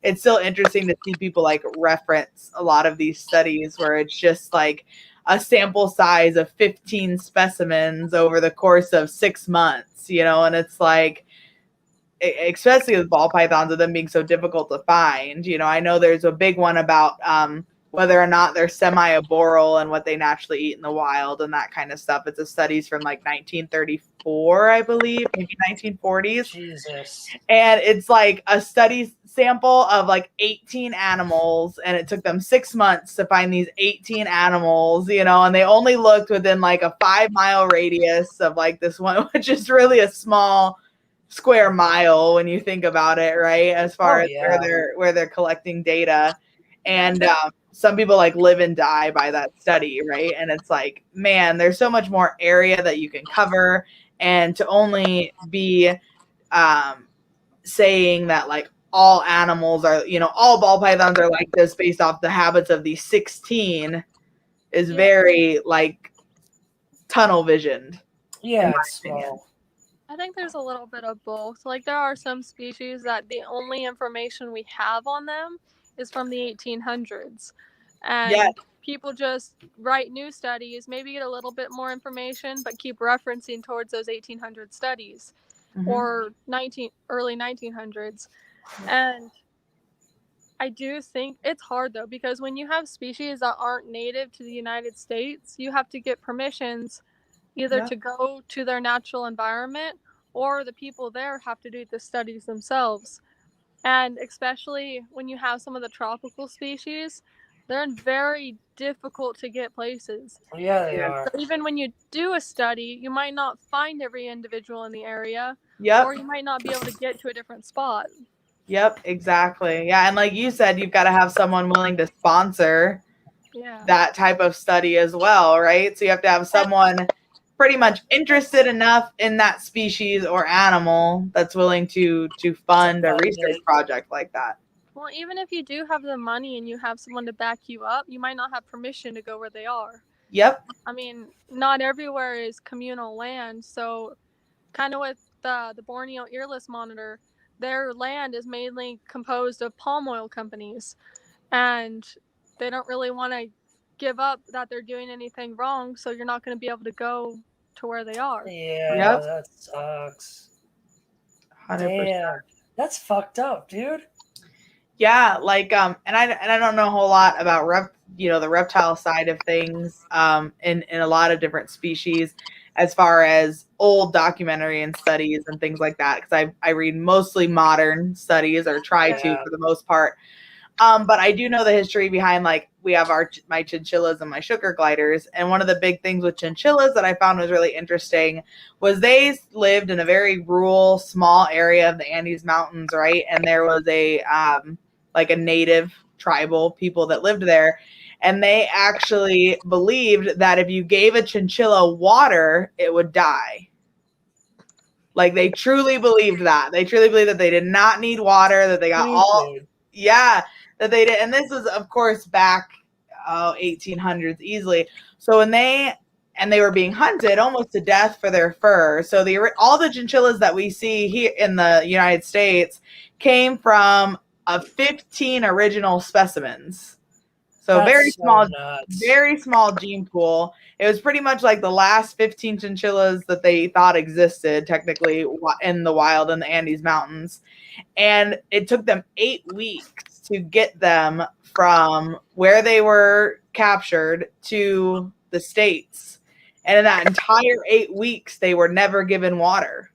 it's still interesting to see people like reference a lot of these studies where it's just like a sample size of 15 specimens over the course of 6 months, you know, and it's like, especially with ball pythons, with them being so difficult to find, you know, I know there's a big one about whether or not they're semi-arboreal and what they naturally eat in the wild and that kind of stuff. It's a studies from like 1934, I believe, maybe 1940s. Jesus. And it's like a study sample of like 18 animals, and it took them 6 months to find these 18 animals, you know, and they only looked within like a 5-mile radius of like this one, which is really a small square mile when you think about it, right? As far as where they're collecting data. And some people like live and die by that study, right? And it's like, man, there's so much more area that you can cover, and to only be saying that like all animals are, you know, all ball pythons are like this based off the habits of these 16 is very like tunnel visioned. Yeah, it's small. I think there's a little bit of both. Like there are some species that the only information we have on them is from the 1800s. And people just write new studies, maybe get a little bit more information, but keep referencing towards those 1800 studies or early 1900s. And I do think it's hard though, because when you have species that aren't native to the United States, you have to get permissions either Yeah. to go to their natural environment, or the people there have to do the studies themselves. And especially when you have some of the tropical species, they're in very difficult to get places. Yeah, they Yeah. are. So even when you do a study, you might not find every individual in the area, Yep. or you might not be able to get to a different spot. Yep, exactly. Yeah, and like you said, you've got to have someone willing to sponsor Yeah. that type of study as well, right? So you have to have someone pretty much interested enough in that species or animal that's willing to fund a fund research it. project like that. Well, even if you do have the money and you have someone to back you up, you might not have permission to go where they are. Yep. I mean, not everywhere is communal land, so kind of with the Borneo earless monitor, their land is mainly composed of palm oil companies, and they don't really want to give up that they're doing anything wrong, so you're not going to be able to go to where they are. Yeah, Yep. that sucks. 100%. Damn, that's fucked up, dude. Yeah, like and I don't know a whole lot about the reptile side of things in a lot of different species as far as old documentary and studies and things like that, because I read mostly modern studies, or try to for the most part. But I do know the history behind, like, we have my chinchillas and my sugar gliders, and one of the big things with chinchillas that I found was really interesting was they lived in a very rural, small area of the Andes Mountains, right? And there was a like a native tribal people that lived there, and they actually believed that if you gave a chinchilla water, it would die. Like, they truly believed that. They truly believed that they did not need water, that they got that they did. And this was, of course, back 1800s easily. So when they were being hunted almost to death for their fur. So all the chinchillas that we see here in the United States came from 15 original specimens. So That's very small gene pool. It was pretty much like the last 15 chinchillas that they thought existed technically in the wild in the Andes Mountains. And it took them 8 weeks to get them from where they were captured to the States. And in that entire 8 weeks, they were never given water.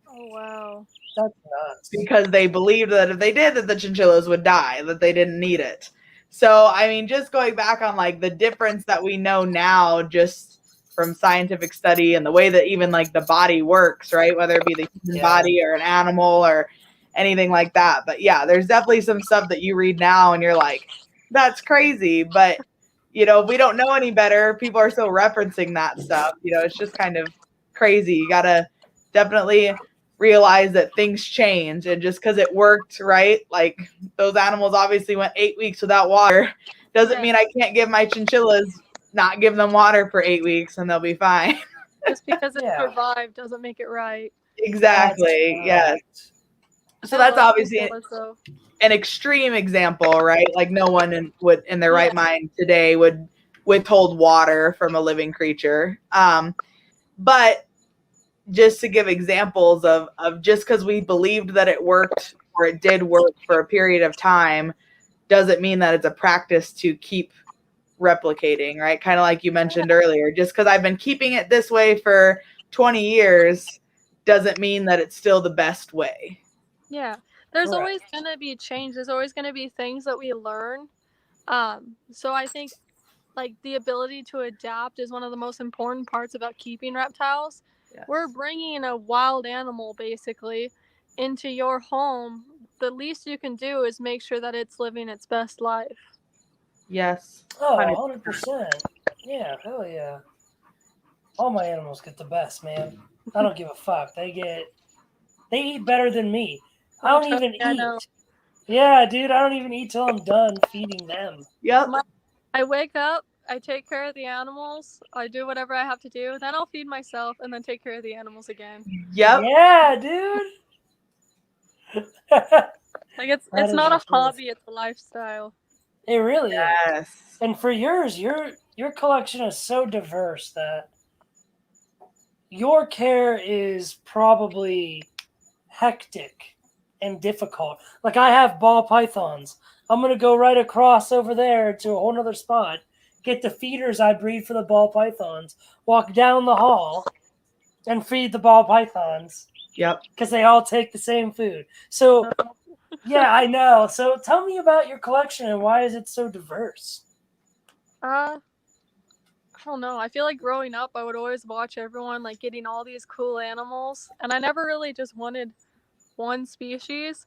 Oh, wow. That's nuts. Because they believed that if they did, that the chinchillas would die, that they didn't need it. So, I mean, just going back on like the difference that we know now just from scientific study and the way that even like the body works, right? Whether it be the human body or an animal or anything like that. But yeah, there's definitely some stuff that you read now and you're like, that's crazy. But, we don't know any better. People are still referencing that stuff. It's just kind of crazy. You got to definitely realize that things change, and just because it worked, right? Like, those animals obviously went 8 weeks without water. Doesn't mean I can't give my chinchillas, not give them water for 8 weeks and they'll be fine. Just because it survived doesn't make it right. Exactly. Yes. So that's obviously an extreme example, right? Like, no one in their right mind today would withhold water from a living creature. But just to give examples of just because we believed that it worked or it did work for a period of time doesn't mean that it's a practice to keep replicating, right? Kind of like you mentioned earlier, just because I've been keeping it this way for 20 years doesn't mean that it's still the best way. Yeah. There's always going to be change. There's always going to be things that we learn. So I think like the ability to adapt is one of the most important parts about keeping reptiles. Yes. We're bringing a wild animal basically into your home. The least you can do is make sure that it's living its best life. Yes. Oh, 100%. Yeah, hell yeah. All my animals get the best, man. I don't give a fuck. They eat better than me. I don't even eat. Yeah, dude, I don't even eat till I'm done feeding them. Yep. I wake up, I take care of the animals, I do whatever I have to do, then I'll feed myself and then take care of the animals again. Yep. Yeah, dude. Like it's not a hobby, it's a lifestyle. It really is. And for yours, your collection is so diverse that your care is probably hectic and difficult. Like, I have ball pythons. I'm going to go right across over there to a whole nother spot get the feeders I breed for the ball pythons, walk down the hall, and feed the ball pythons. Yep. Because they all take the same food. So, yeah, I know. So tell me about your collection and why is it so diverse? I don't know. I feel like growing up, I would always watch everyone like getting all these cool animals, and I never really just wanted one species.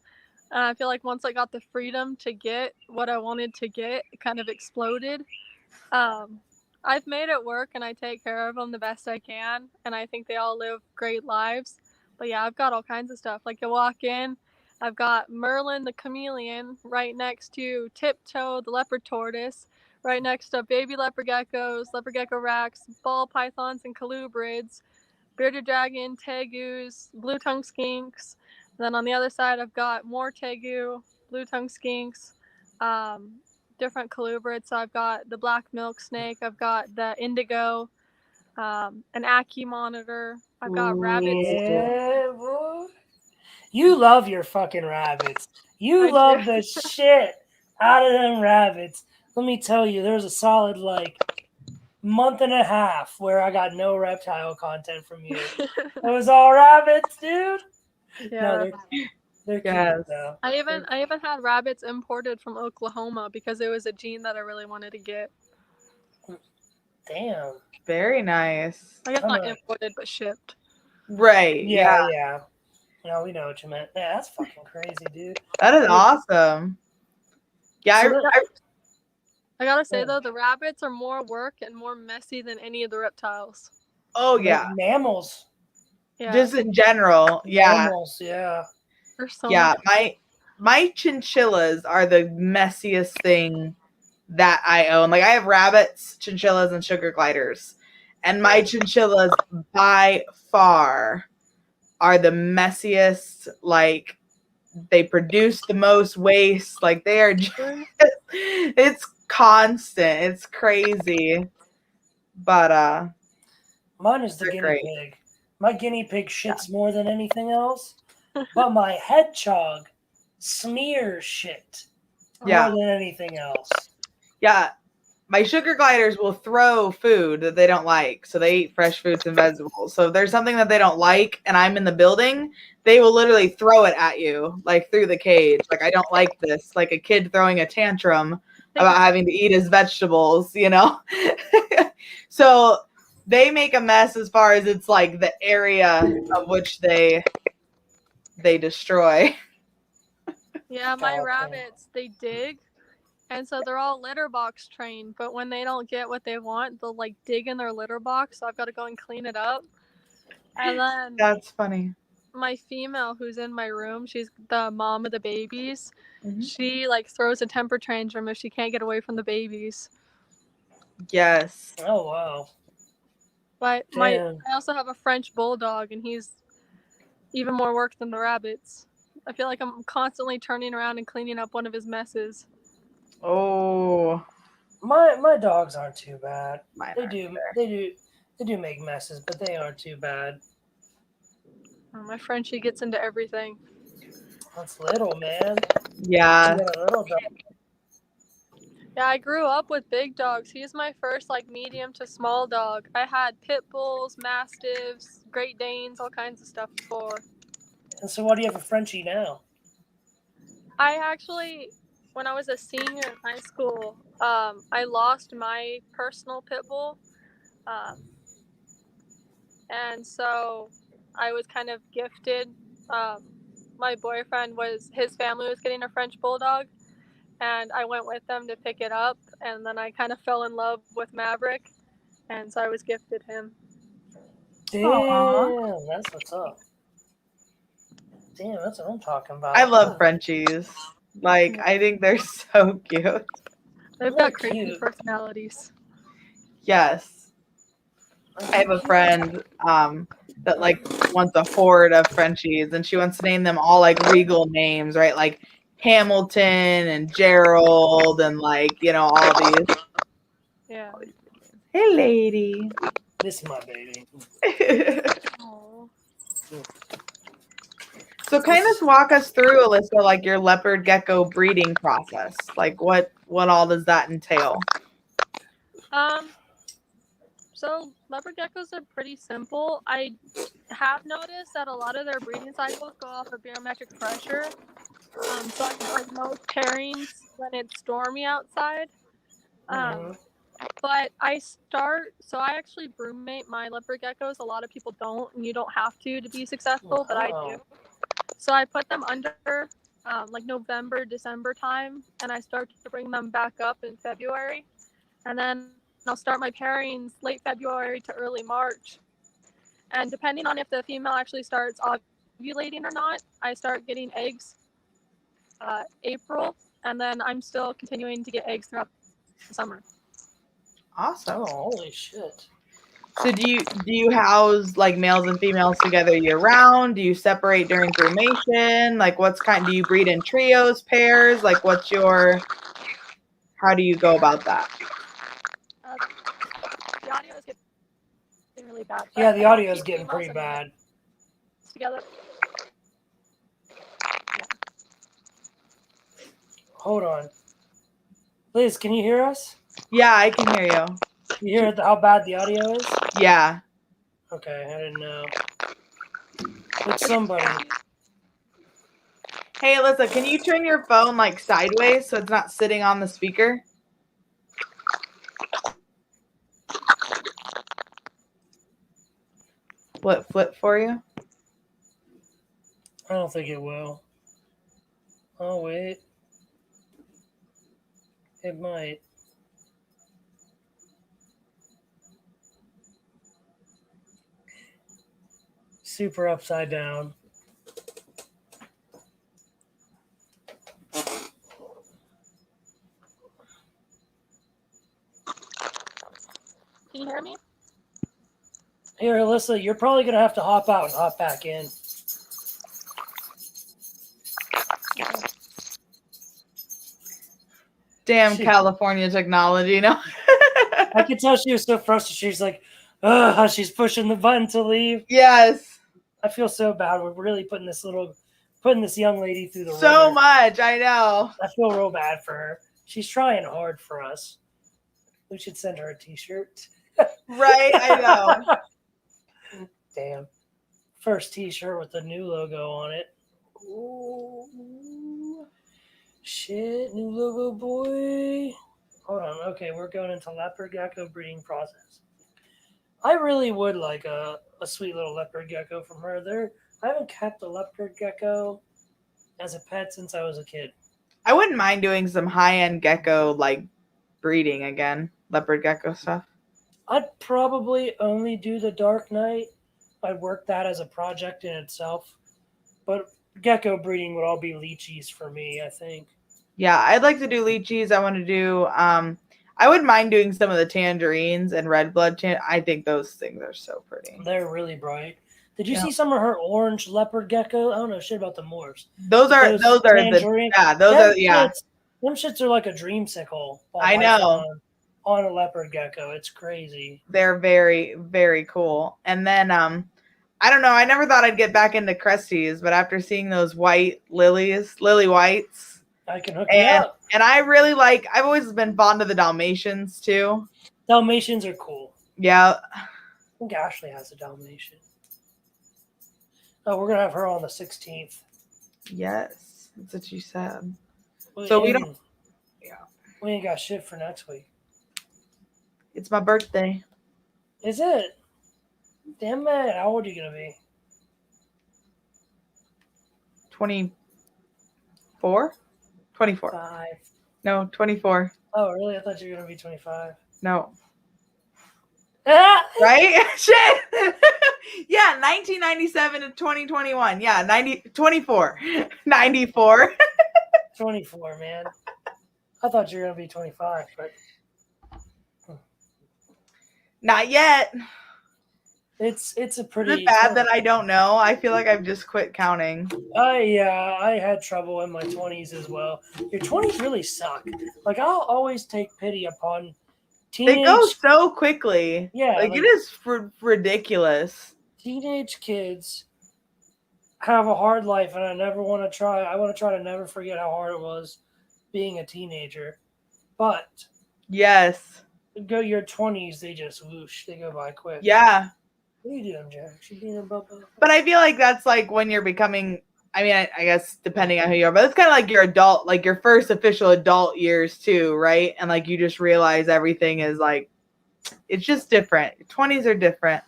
And I feel like once I got the freedom to get what I wanted to get, it kind of exploded. I've made it work, and I take care of them the best I can, and I think they all live great lives. But yeah, I've got all kinds of stuff. Like, you walk in, I've got Merlin the chameleon right next to Tiptoe the leopard tortoise, right next to baby leopard geckos, leopard gecko racks, ball pythons and colubrids, bearded dragon, tegus, blue tongue skinks. Then on the other side, I've got more tegu, blue tongue skinks, different colubrids. So I've got the black milk snake, I've got the indigo, an Aki monitor, I've got rabbits. Yeah, boy. You love your fucking rabbits. You I love do. the shit out of them rabbits. Let me tell you, there was a solid month and a half where I got no reptile content from you. It was all rabbits, dude. Yeah. No, they're Yes. cute though. I even had rabbits imported from Oklahoma because it was a gene that I really wanted to get. Damn. Very nice. I guess I'm not a- imported, but shipped. Right. Yeah. Yeah. No, we know what you meant. Yeah, that's fucking crazy, dude. That is awesome. Yeah. So I gotta say Yeah. though, the rabbits are more work and more messy than any of the reptiles. Oh Like yeah. mammals. Yeah, Just in general. Yeah. Mammals, yeah. there's so Yeah. much. My chinchillas are the messiest thing that I own. Like, I have rabbits, chinchillas, and sugar gliders. And my chinchillas by far are the messiest. Like, they produce the most waste. Like, they are just, it's constant. It's crazy. But Mine is the They're guinea great. pig. My guinea pig shits more than anything else, but my hedgehog smears shit Yeah. more than anything else. yeah, my sugar gliders will throw food that they don't like. So they eat fresh fruits and vegetables. So if there's something that they don't like and I'm in the building, they will literally throw it at you, like through the cage. Like, I don't like this. Like a kid throwing a tantrum about having to eat his vegetables, you know? So they make a mess as far as it's like the area of which they destroy. Yeah, my Okay. rabbits, they dig, and so they're all litter box trained. But when they don't get what they want, they'll like dig in their litter box. So I've got to go and clean it up. And then That's funny. my female, who's in my room, she's the mom of the babies. Mhm. She like throws a temper tantrum if she can't get away from the babies. Yes. Oh wow. But Damn. I also have a French bulldog, and he's even more work than the rabbits. I feel like I'm constantly turning around and cleaning up one of his messes. Oh, My dogs aren't too bad. mine They aren't do either. they do make messes, but they aren't too bad. My Frenchie gets into everything. That's little, man. Yeah. You got a little dog. Yeah, I grew up with big dogs. He's my first like medium to small dog. I had pit bulls, mastiffs, Great Danes, all kinds of stuff before. And so why do you have a Frenchie now? I actually, when I was a senior in high school, I lost my personal pit bull, and so I was kind of gifted. My boyfriend his family was getting a French bulldog, and I went with them to pick it up, and then I kind of fell in love with Maverick, and so I was gifted him. Damn, that's what's up. Damn, that's what I'm talking about. I love Frenchies. Like, I think they're so cute. They've They're got crazy cute. personalities. Yes. I have a friend that like wants a horde of Frenchies, and she wants to name them all like regal names, right? Like Hamilton and Gerald and like, you know, all these. Yeah. Hey, lady. This is my baby. Aw. So kind of walk us through, Alyssa, like your leopard gecko breeding process. Like what all does that entail? So leopard geckos are pretty simple. I have noticed that a lot of their breeding cycles go off of barometric pressure. So I get like most pairings when it's stormy outside. Mhm. But I actually broom mate my leopard geckos. A lot of people don't, and you don't have to be successful, but I do. Wow. So I put them under like November, December time, and I start to bring them back up in February. And then I'll start my pairings late February to early March. And depending on if the female actually starts ovulating or not, I start getting eggs April, and then I'm still continuing to get eggs throughout the summer. Awesome. Oh, holy shit. So do you house like males and females together year round? Do you separate during groomation? Like do you breed in trios, pairs? Like how do you go about that? The audio is getting really bad. Yeah, the I don't audio is keep getting females pretty and bad. males together. Hold on. Liz, can you hear us? Yeah, I can hear you. You hear how bad the audio is? Yeah. Okay, I didn't know. It's somebody. Hey, Alyssa, can you turn your phone like sideways so it's not sitting on the speaker? Will it flip for you? I don't think it will. Oh, wait. It might. Super upside down. Can you hear me? Here, Alyssa, you're probably going to have to hop out and hop back in. Damn California technology, no? I could tell she was so frustrated. She's like, ugh, she's pushing the button to leave. Yes. I feel so bad. We're really putting this young lady through the So ringer. much, I know. I feel real bad for her. She's trying hard for us. We should send her a t-shirt. Right, I know. Damn. First t-shirt with the new logo on it. Ooh. Shit, new logo, boy. Hold on. Okay, we're going into leopard gecko breeding process. I really would like a sweet little leopard gecko from her. I haven't kept a leopard gecko as a pet since I was a kid. I wouldn't mind doing some high-end gecko like breeding again, leopard gecko stuff. I'd probably only do the Dark Knight. I'd work that as a project in itself. But gecko breeding would all be lychees for me, I think. Yeah, I'd like to do lychees. I want to do I wouldn't mind doing some of the tangerines and red blood. I think those things are so pretty. They're really bright. Did you see some of her orange leopard gecko? I don't know shit about the Moors. Those are tangerine. Yeah. Them shits are like a dreamsicle. I know. On a leopard gecko. It's crazy. They're very, very cool. And then I don't know, I never thought I'd get back into cresties, but after seeing those white lily whites, I can hook you up. And I really I've always been fond of the Dalmatians too. Dalmatians are cool. Yeah. I think Ashley has a Dalmatian. Oh, we're gonna have her on the 16th. Yes, that's what you said. So we don't. Yeah, we ain't got shit for next week. It's my birthday. Is it? Damn it! How old are you gonna be? 24. 24. 5. No, 24. Oh, really? I thought you were gonna be 25. No. Right? Shit. Yeah, 1997 to 2021. Yeah, 24. 94. 24, man. I thought you were gonna be 25, but not yet. It's a pretty. Is it bad that I don't know? I feel like I've just quit counting. I had trouble in my 20s as well. Your 20s really suck. Like, I'll always take pity upon teenage. They go so quickly. Yeah, like it is ridiculous. Teenage kids have a hard life, and I want to try to never forget how hard it was being a teenager. But yes, go your 20s, they just whoosh, they go by quick. Yeah. What are you doing, Jack? She being a bubba. But I feel like that's like when you're becoming, I mean, I guess depending on who you are, but it's kind of like your adult, like your first official adult years too, right? And like you just realize everything is like, it's just different. 20s are different.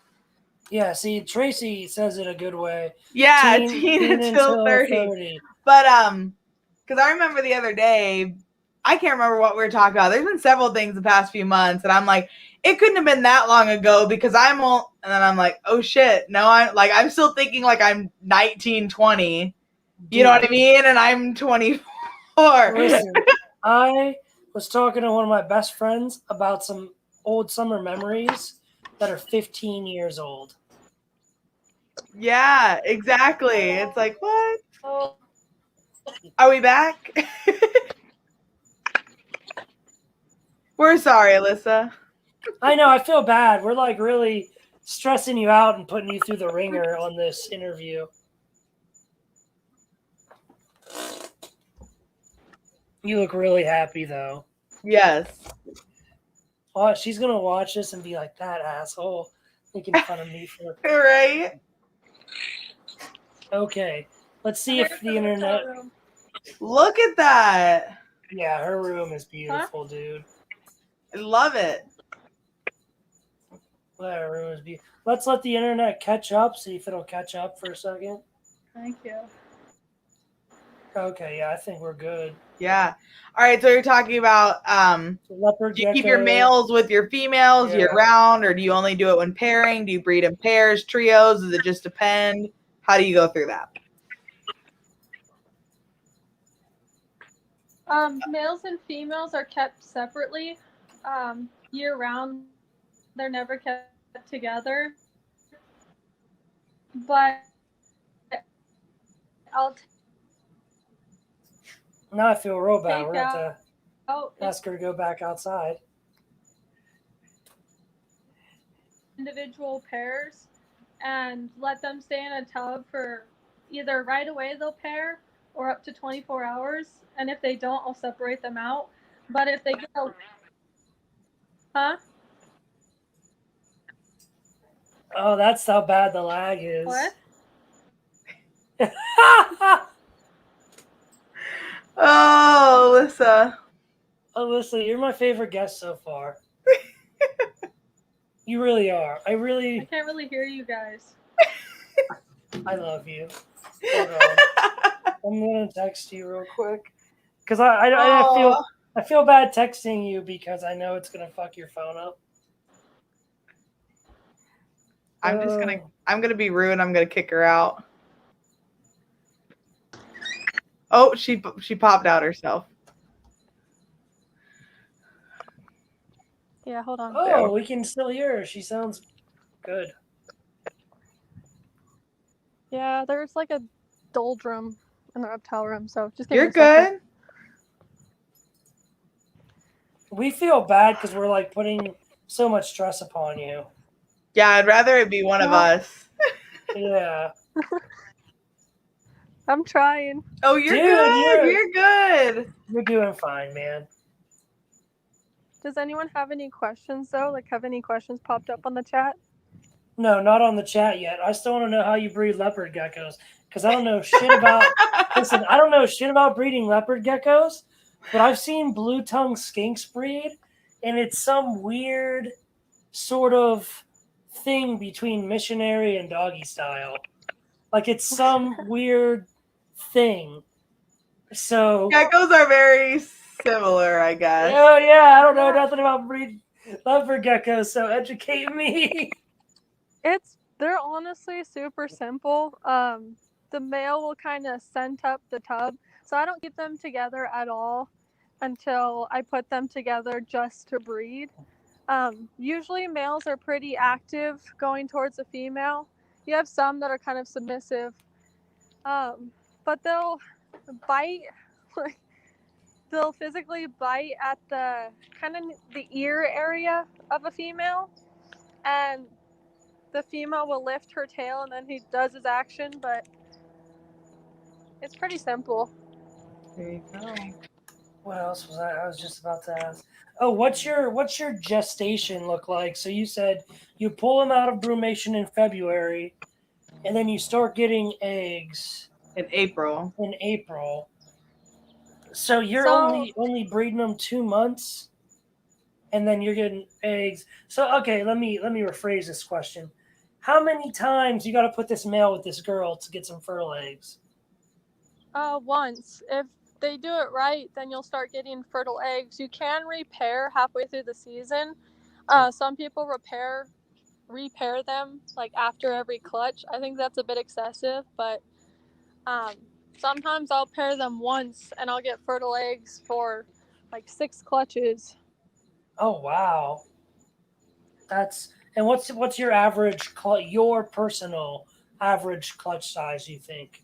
Yeah, see, Tracy says it a good way. Yeah, Teen teen until 30. But because I remember the other day, I can't remember what we were talking about. There's been several things the past few months, and I'm like, it couldn't have been that long ago because I'm all, and then I'm like, oh shit, no, I'm still thinking like I'm 19, 20. You know what I mean? And I'm 24. Listen, I was talking to one of my best friends about some old summer memories that are 15 years old. Yeah, exactly. It's like, what? Oh, Are we back? We're sorry, Alyssa. I know, I feel bad. We're like really stressing you out and putting you through the ringer on this interview. You look really happy though. Yes. Oh, she's gonna watch this and be like, that asshole making fun of me for. Right? Okay, let's see if the internet. Look at that. Yeah, her room is beautiful, dude. I love it. That room is beautiful. Let's let the internet catch up. See if it'll catch up for a second. Thank you. Okay, yeah, I think we're good. Yeah. All right. So you're talking about Leopard do you keep your gecko. males with your females year round, or do you only do it when pairing? Do you breed in pairs, trios? Does it just depend? How do you go through that? Males and females are kept separately. Year round, they're never kept together. But I'll Now I feel real bad. take We're going to have out to ask her to go back outside. individual pairs and let them stay in a tub for either right away they'll pair or up to 24 hours. And if they don't, I'll separate them out. But if they get huh? Oh, that's how bad the lag is. What? Oh, Alyssa. Alyssa, you're my favorite guest so far. You really are. I can't really hear you guys. I love you. Hold on. I'm gonna text you real quick because I feel bad texting you because I know it's gonna fuck your phone up. I'm gonna be rude. I'm gonna kick her out. Oh, she popped out herself. Yeah, hold on. Oh, we can still hear her. She sounds good. Yeah, there's like a doldrum in the reptile room, so just give me You're a second. good. We feel bad because we're like putting so much stress upon you. Yeah, I'd rather it be one of us. Yeah. I'm trying. Oh, you're Dude, good. You're good. You're doing fine, man. Does anyone have any questions though? Like, have any questions popped up on the chat? No, not on the chat yet. I still want to know how you breed leopard geckos because I don't know shit about. Listen, I don't know shit about breeding leopard geckos, but I've seen blue tongue skinks breed, and it's some weird sort of thing between missionary and doggy style. Like it's some weird thing. So Geckos are very similar, I guess. oh yeah, I don't know nothing about breeding leopard geckos, so educate me. They're honestly super simple. The male will kind of scent up the tub, so I don't keep them together at all until I put them together just to breed. Usually males are pretty active going towards a female. You have some that are kind of submissive, but they'll bite. They'll physically bite at the kind of the ear area of a female, and the female will lift her tail and then he does his action, but it's pretty simple. There you go. What else was I was just about to ask. Oh, what's your gestation look like? So you said you pull them out of brumation in February, and then you start getting eggs In April. in April. So you're So only breeding them 2 months, and then you're getting eggs. So okay, let me rephrase this question. How many times you got to put this male with this girl to get some fertile eggs? once, if they do it right, then you'll start getting fertile eggs. You can repair halfway through the season. Some people repair them like after every clutch. I think that's a bit excessive, but um, sometimes I'll pair them once and I'll get fertile eggs for like 6 clutches. Oh wow, that's and what's your average your personal average clutch size? You think?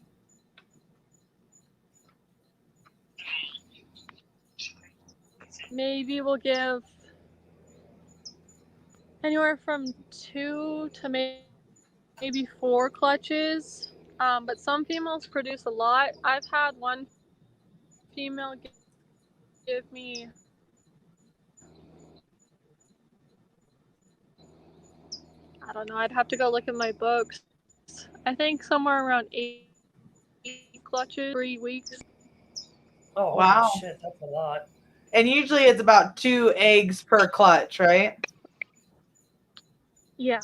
Maybe we'll give anywhere from 2 to maybe 4 clutches. But some females produce a lot. I've had one female give me, I don't know, I'd have to go look at my books. I think somewhere around 8 clutches, 3 weeks. Oh holy Wow. shit, that's a lot. And usually it's about 2 eggs per clutch, right? Yeah.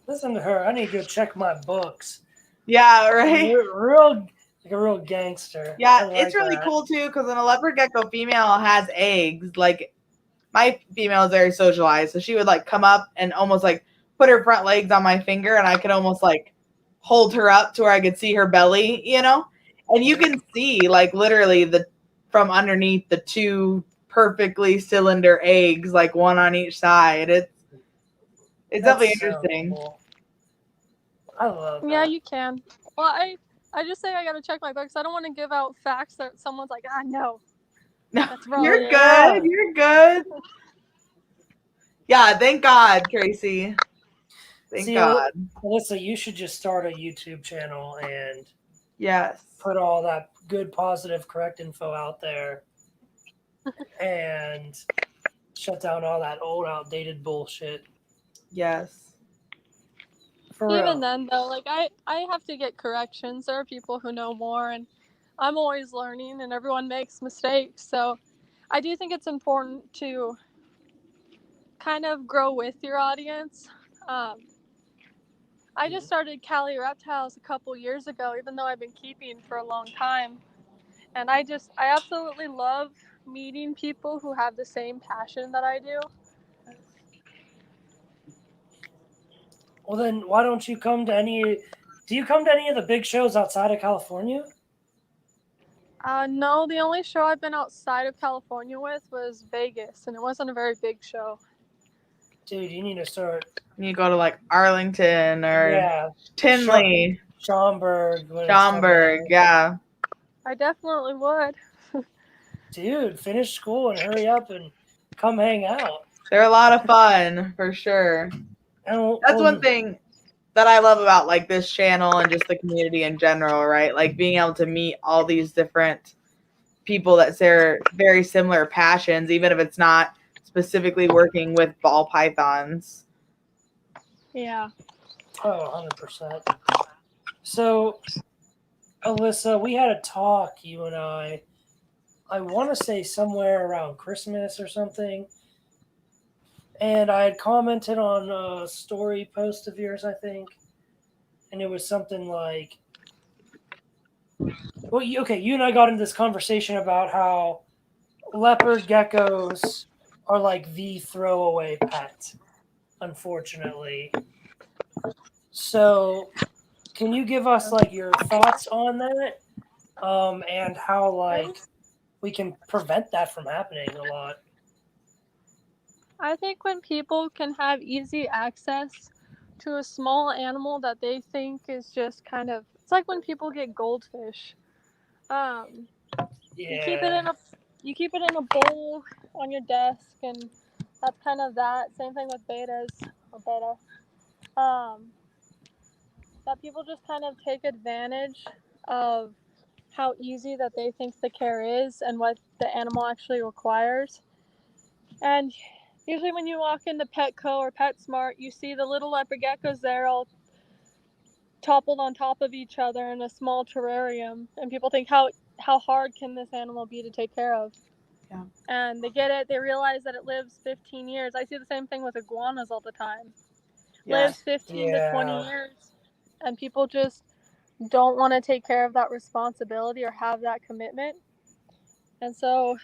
Listen to her. I need to go check my books. Yeah, right. Real like a real gangster. Yeah, I like it's really that. cool too because when a leopard gecko female has eggs, like my female is very socialized, so she would like come up and almost like put her front legs on my finger, and I could almost like hold her up to where I could see her belly, and you can see like literally the from underneath the 2 perfectly cylinder eggs, like one on each side. It's definitely That's so interesting. cool. I love Yeah, that. you can. Well, I just say I gotta check my books. I don't want to give out facts that someone's like, no, No, that's wrong. you're Yeah. good. You're good. Yeah, thank God, Tracy. Thank See, God. Alyssa, you should just start a YouTube channel and Yes. put all that good, positive, correct info out there and shut down all that old, outdated bullshit. Yes. For Even real. then, though, like I have to get corrections. There are people who know more, and I'm always learning, and everyone makes mistakes. So I do think it's important to kind of grow with your audience. Um, I just started Cali Reptiles a couple years ago, even though I've been keeping for a long time. And I absolutely love meeting people who have the same passion that I do. Well, then why don't you come to any? Do you come to any of the big shows outside of California? No, the only show I've been outside of California with was Vegas, and it wasn't a very big show. Dude, you need to start. You go to like Arlington or Yeah, Tinley, Schaumburg when it's coming Schaumburg. out. Yeah. I definitely would. Dude, finish school and hurry up and come hang out. They're a lot of fun for sure. And That's one thing that I love about like this channel and just the community in general, right? Like being able to meet all these different people that share very similar passions, even if it's not specifically working with ball pythons. Yeah. oh, 100%. So, Alyssa, we had a talk, you and I want to say somewhere around Christmas or something. And I had commented on a story post of yours, I think. And it was something like, well, okay, you and I got into this conversation about how leopard geckos are like the throwaway pet, unfortunately. So, can you give us like your thoughts on that, and how like we can prevent that from happening a lot? I think when people can have easy access to a small animal that they think is just kind of, it's like when people get goldfish. Um, you keep it Yeah. in a you keep it in a bowl on your desk, and that's kind of that. Same thing with betas or beta. That people just kind of take advantage of how easy that they think the care is and what the animal actually requires. And usually when you walk into Petco or PetSmart, you see the little leopard geckos there all toppled on top of each other in a small terrarium, and people think how hard can this animal be to take care of. Yeah. And they get it, they realize that it lives 15 years. I see the same thing with iguanas all the time. Yeah. Lives 15 to 20 years, and people just don't want to take care of that responsibility or have that commitment. And so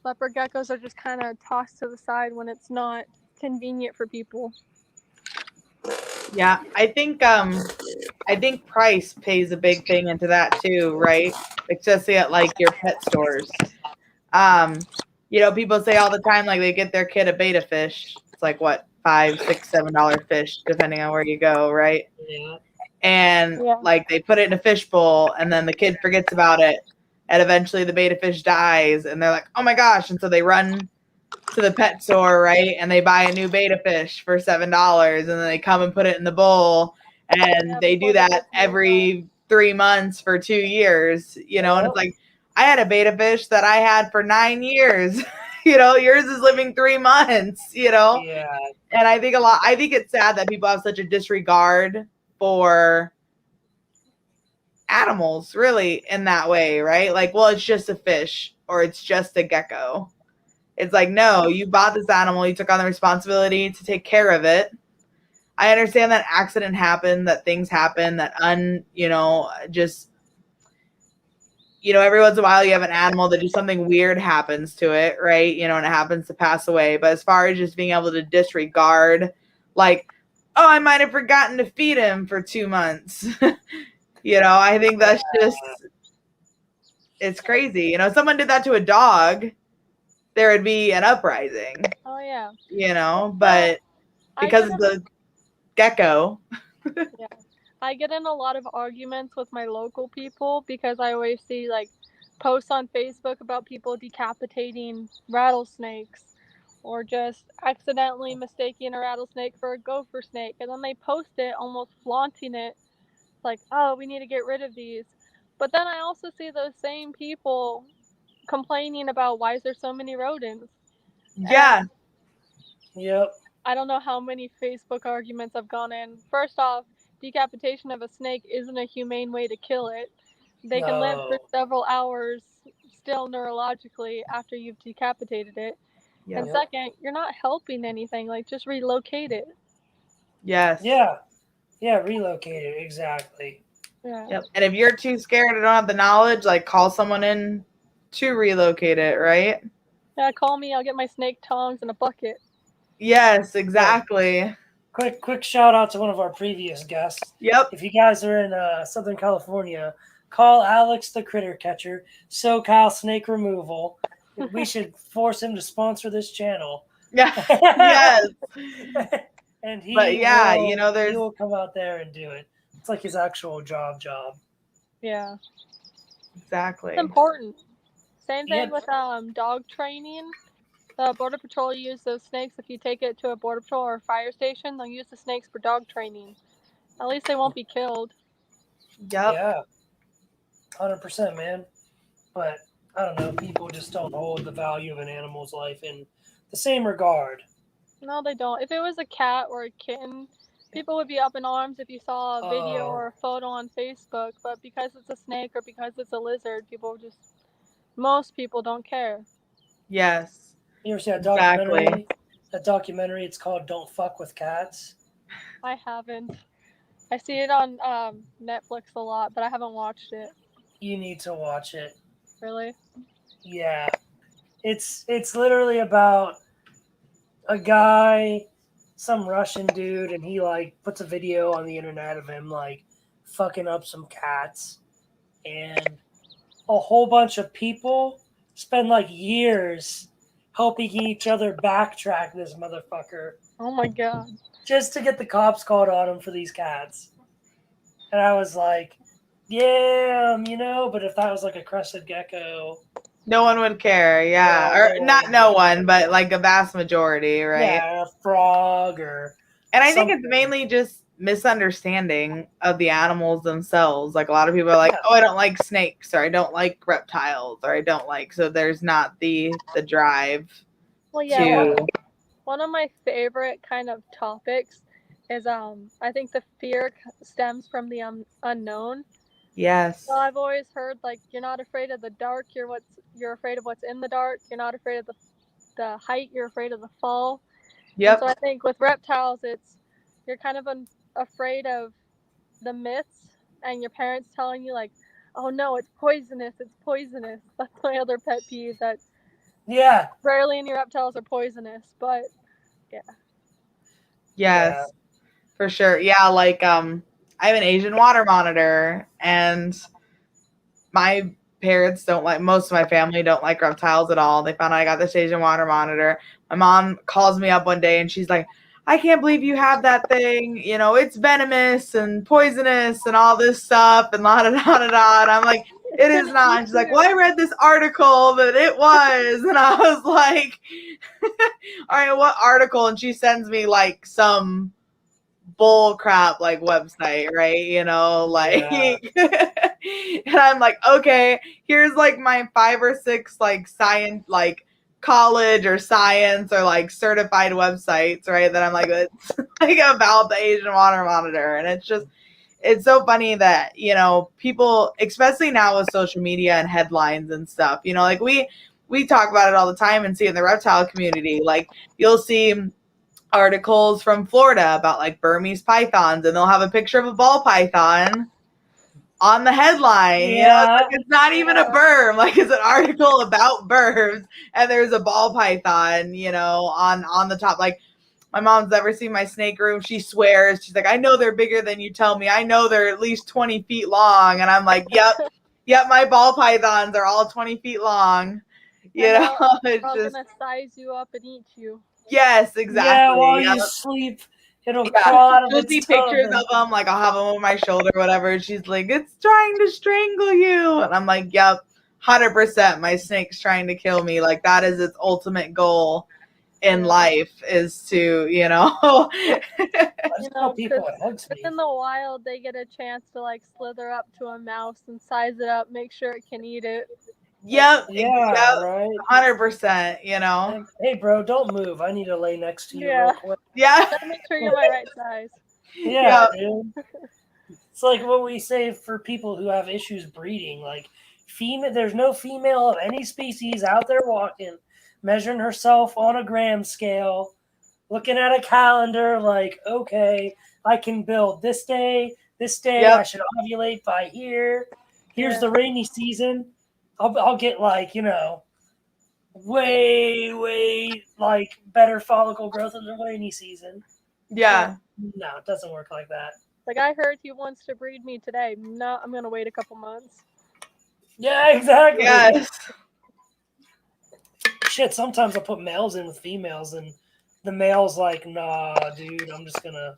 leopard geckos are just kind of tossed to the side when it's not convenient for people. Yeah, I think price plays a big thing into that too, right? Especially at like your pet stores. People say all the time like they get their kid a beta fish. It's like what, $5, $6, $7 fish, depending on where you go, right? Yeah. And like they put it in a fish bowl and then the kid forgets about it and eventually the beta fish dies and they're like, oh my gosh. And so they run to the pet store, right? And they buy a new beta fish for $7 and then they come and put it in the bowl and they do that every 3 months for 2 years, and it's like, I had a beta fish that I had for 9 years, yours is living 3 months, Yeah. And I think it's sad that people have such a disregard for animals really in that way, right? Like, well, it's just a fish or it's just a gecko. It's like, no, you bought this animal, you took on the responsibility to take care of it. I understand that accident happened, that things happen, that every once in a while you have an animal that just something weird happens to it, right? And it happens to pass away. But as far as just being able to disregard, like, oh, I might have forgotten to feed him for 2 months. I think that's just, it's crazy. Someone did that to a dog, there would be an uprising. Oh, yeah. But because of the gecko. Yeah. I get in a lot of arguments with my local people because I always see like posts on Facebook about people decapitating rattlesnakes or just accidentally mistaking a rattlesnake for a gopher snake. And then they post it almost flaunting it like, oh, we need to get rid of these. But then I also see those same people complaining about why is there so many rodents. Yeah. Yep. I don't know how many Facebook arguments I've gone in. First off, decapitation of a snake isn't a humane way to kill it. They can live for several hours still neurologically after you've decapitated it. Yep. And second, you're not helping anything. Like, just relocate it. Yes. Yeah. Yeah, relocate it. Exactly. Yeah. Yep. And if you're too scared or don't have the knowledge, like, call someone in to relocate it, right? Yeah, call me. I'll get my snake tongs and a bucket. Yes, exactly. Quick shout out to one of our previous guests. Yep. If you guys are in Southern California, call Alex the Critter Catcher, SoCal Snake Removal. We should force him to sponsor this channel. Yeah. Yes. And he will come out there and do it. It's like his actual job. Yeah. Exactly. It's important. Same thing with dog training. The Border Patrol use those snakes. If you take it to a Border Patrol or a fire station, they'll use the snakes for dog training. At least they won't be killed. Yep. Yeah. 100%, man. But I don't know. People just don't hold the value of an animal's life in the same regard. No, they don't. If it was a cat or a kitten, people would be up in arms if you saw a video or a photo on Facebook. But because it's a snake or because it's a lizard, most people don't care. Yes. You ever see that documentary? Exactly. That documentary, it's called Don't Fuck with Cats. I haven't. I see it on Netflix a lot, but I haven't watched it. You need to watch it. Really? Yeah. It's literally about a guy, some Russian dude, and he like puts a video on the internet of him like fucking up some cats. And a whole bunch of people spend like years helping each other backtrack this motherfucker. Oh my god. Just to get the cops called on him for these cats. And I was like, yeah, but if that was like a crested gecko. No one would care, yeah. Or not no one, but like a vast majority, right? Yeah, a frog or And I think it's mainly just misunderstanding of the animals themselves. Like a lot of people are like, oh, I don't like snakes, or I don't like reptiles, or I don't like, so there's not the drive Well, yeah, to one of my favorite kind of topics is I think the fear stems from the unknown. yes. So I've always heard like you're not afraid of the dark, you're afraid of what's in the dark. You're not afraid of the height, you're afraid of the fall. And Yep. so I think with reptiles, you're kind of afraid of the myths and your parents telling you like, oh no, it's poisonous, it's poisonous. That's my other pet peeve, that Yeah. rarely any reptiles are poisonous, but yeah. Yes. For sure. Yeah, like I have an Asian water monitor, and my parents don't like, most of my family don't like reptiles at all. They found out I got this Asian water monitor. My mom calls me up one day and she's like, I can't believe you have that thing. You know, it's venomous and poisonous and all this stuff and la da da da da. And I'm like, it is not. And she's like, well, I read this article that it was. And I was like, all right, what article? And she sends me like some bull crap like website, right? You know, like and I'm like, okay, here's like my 5 or 6 like science, like college or science or like certified websites, right? That I'm like, it's like about the Asian water monitor. And it's so funny that, you know, people, especially now with social media and headlines and stuff, you know, like we talk about it all the time and see in the reptile community, like you'll see articles from Florida about like Burmese pythons, and they'll have a picture of a ball python on the headline. You know, it's not even a berm, like it's an article about berms, and there's a ball python, you know, on the top. Like my mom's never seen my snake room. She swears, she's like, I know they're bigger than you tell me. I know they're at least 20 feet long. And I'm like, yep, my ball pythons are all 20 feet long. You know, it's I'm just gonna size you up and eat you. yes, exactly. Yeah, while you sleep, it'll crawl out of She'll its see tub pictures of them, like I'll have them over my shoulder, whatever. And she's like, it's trying to strangle you. And I'm like, yep, 100%. My snake's trying to kill me. Like that is its ultimate goal in life, is to, you know. You know, because in the wild, they get a chance to like slither up to a mouse and size it up, make sure it can eat it. Yep. Yeah, right. 100%, you know. Hey, bro, don't move. I need to lay next to you Yeah. real quick. Yeah. Gotta make sure you're my right size. Yeah, dude. It's like what we say for people who have issues breeding. Like, there's no female of any species out there walking, measuring herself on a gram scale, looking at a calendar, like, okay, I can build this day, I should ovulate by here. Here's the rainy season. I'll get like, you know, way like better follicle growth in the rainy season. Yeah. No, it doesn't work like that. Like, I heard he wants to breed me today. No, I'm gonna wait a couple months. Yeah, exactly. Yes. Shit, sometimes I'll put males in with females, and the male's like, nah, dude, I'm just gonna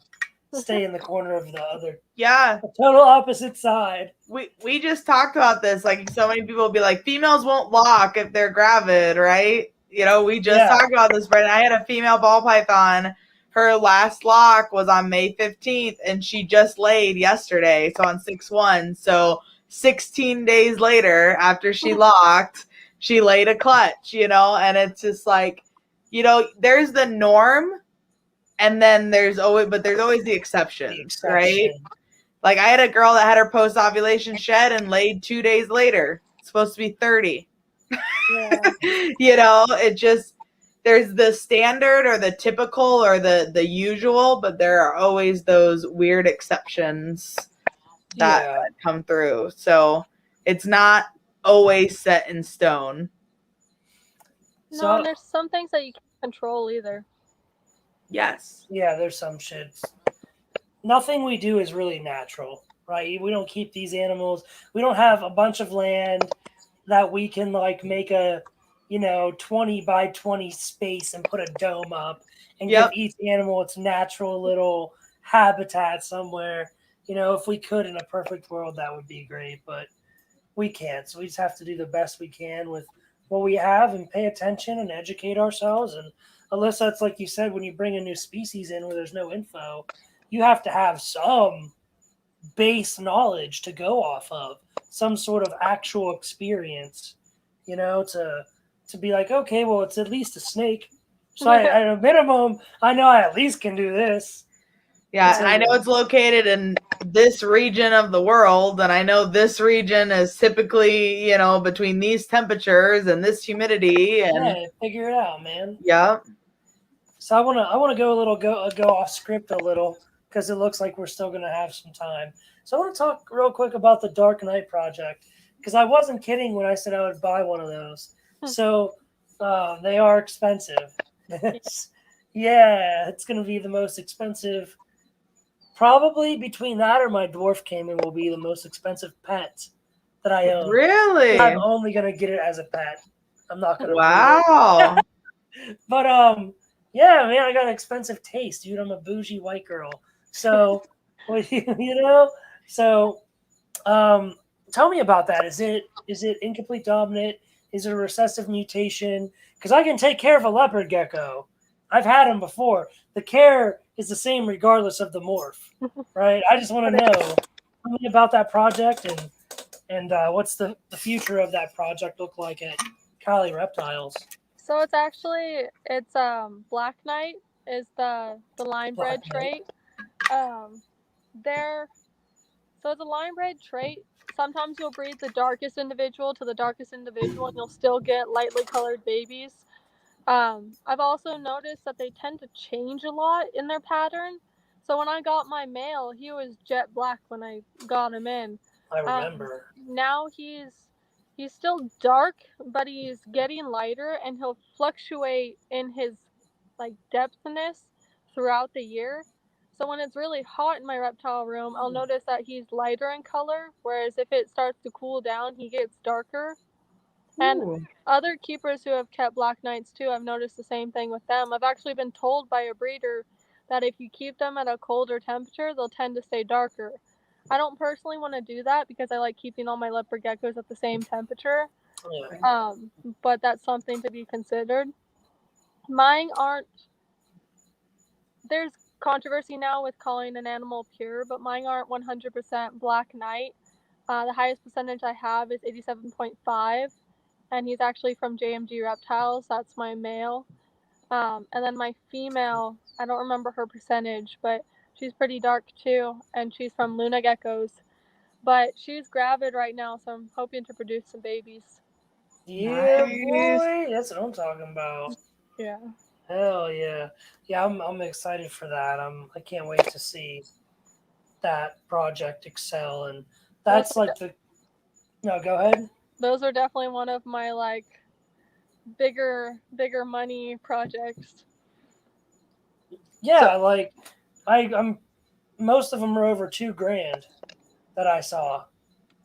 stay in the corner of the other. Yeah. The total opposite side. We just talked about this. Like, so many people will be like, females won't lock if they're gravid, right? You know, we just talked about this, Brent. I had a female ball python. Her last lock was on May 15th, and she just laid yesterday, so on 6/1. So 16 days later, after she locked, she laid a clutch, you know? And it's just like, you know, there's the norm, and then there's always the exceptions, right? Like I had a girl that had her post-ovulation shed and laid 2 days later. It's supposed to be 30. Yeah. You know, it just, there's the standard or the typical or the usual, but there are always those weird exceptions that come through. So it's not always set in stone. No, and there's some things that you can't control either. Yes. Yeah, there's some shits. Nothing we do is really natural, right? We don't keep these animals. We don't have a bunch of land that we can like make a, you know, 20 by 20 space and put a dome up and give each animal its natural little habitat somewhere. You know, if we could in a perfect world, that would be great, but we can't. So we just have to do the best we can with what we have and pay attention and educate ourselves. And Alyssa, it's like you said, when you bring a new species in where there's no info, you have to have some base knowledge to go off of, some sort of actual experience, to be like, okay, well, it's at least a snake. So at a minimum, I know I at least can do this. Yeah, and I know it's located in this region of the world, and I know this region is typically, between these temperatures and this humidity, and figure it out, man. Yeah. So I want to go off script a little because it looks like we're still going to have some time. So I want to talk real quick about the Dark Knight project because I wasn't kidding when I said I would buy one of those. So they are expensive. Yeah, it's going to be the most expensive. Probably between that or my dwarf caiman will be the most expensive pet that I own. Really? I'm only going to get it as a pet. I'm not going to. Wow. But yeah, man, I got an expensive taste, dude. I'm a bougie white girl. So, So, tell me about that. Is it incomplete dominant? Is it a recessive mutation? Because I can take care of a leopard gecko. I've had them before. The care is the same regardless of the morph, right? I just want to know tell me about that project and what's the future of that project look like at Cali Reptiles. So it's Black Knight is the line bred trait. So it's a line bred trait. Sometimes you'll breed the darkest individual to the darkest individual and you'll still get lightly colored babies. I've also noticed that they tend to change a lot in their pattern. So when I got my male, he was jet black when I got him in. I remember. Now he's still dark, but he's getting lighter, and he'll fluctuate in his depthness throughout the year. So when it's really hot in my reptile room, I'll notice that he's lighter in color, whereas if it starts to cool down, he gets darker. And other keepers who have kept Black Knights too, I've noticed the same thing with them. I've actually been told by a breeder that if you keep them at a colder temperature, they'll tend to stay darker. I don't personally want to do that because I like keeping all my leopard geckos at the same temperature. But that's something to be considered. Mine aren't. There's controversy now with calling an animal pure, but mine aren't 100% Black Knight. The highest percentage I have is 87.5. And he's actually from JMG Reptiles. That's my male. And then my female, I don't remember her percentage, but she's pretty dark too. And she's from Luna Geckos. But she's gravid right now, so I'm hoping to produce some babies. Yeah, boy. That's what I'm talking about. Yeah. Hell yeah. Yeah, I'm excited for that. I can't wait to see that project excel. And that's go ahead. Those are definitely one of my bigger money projects. Yeah, I'm most of them are over $2,000 that I saw.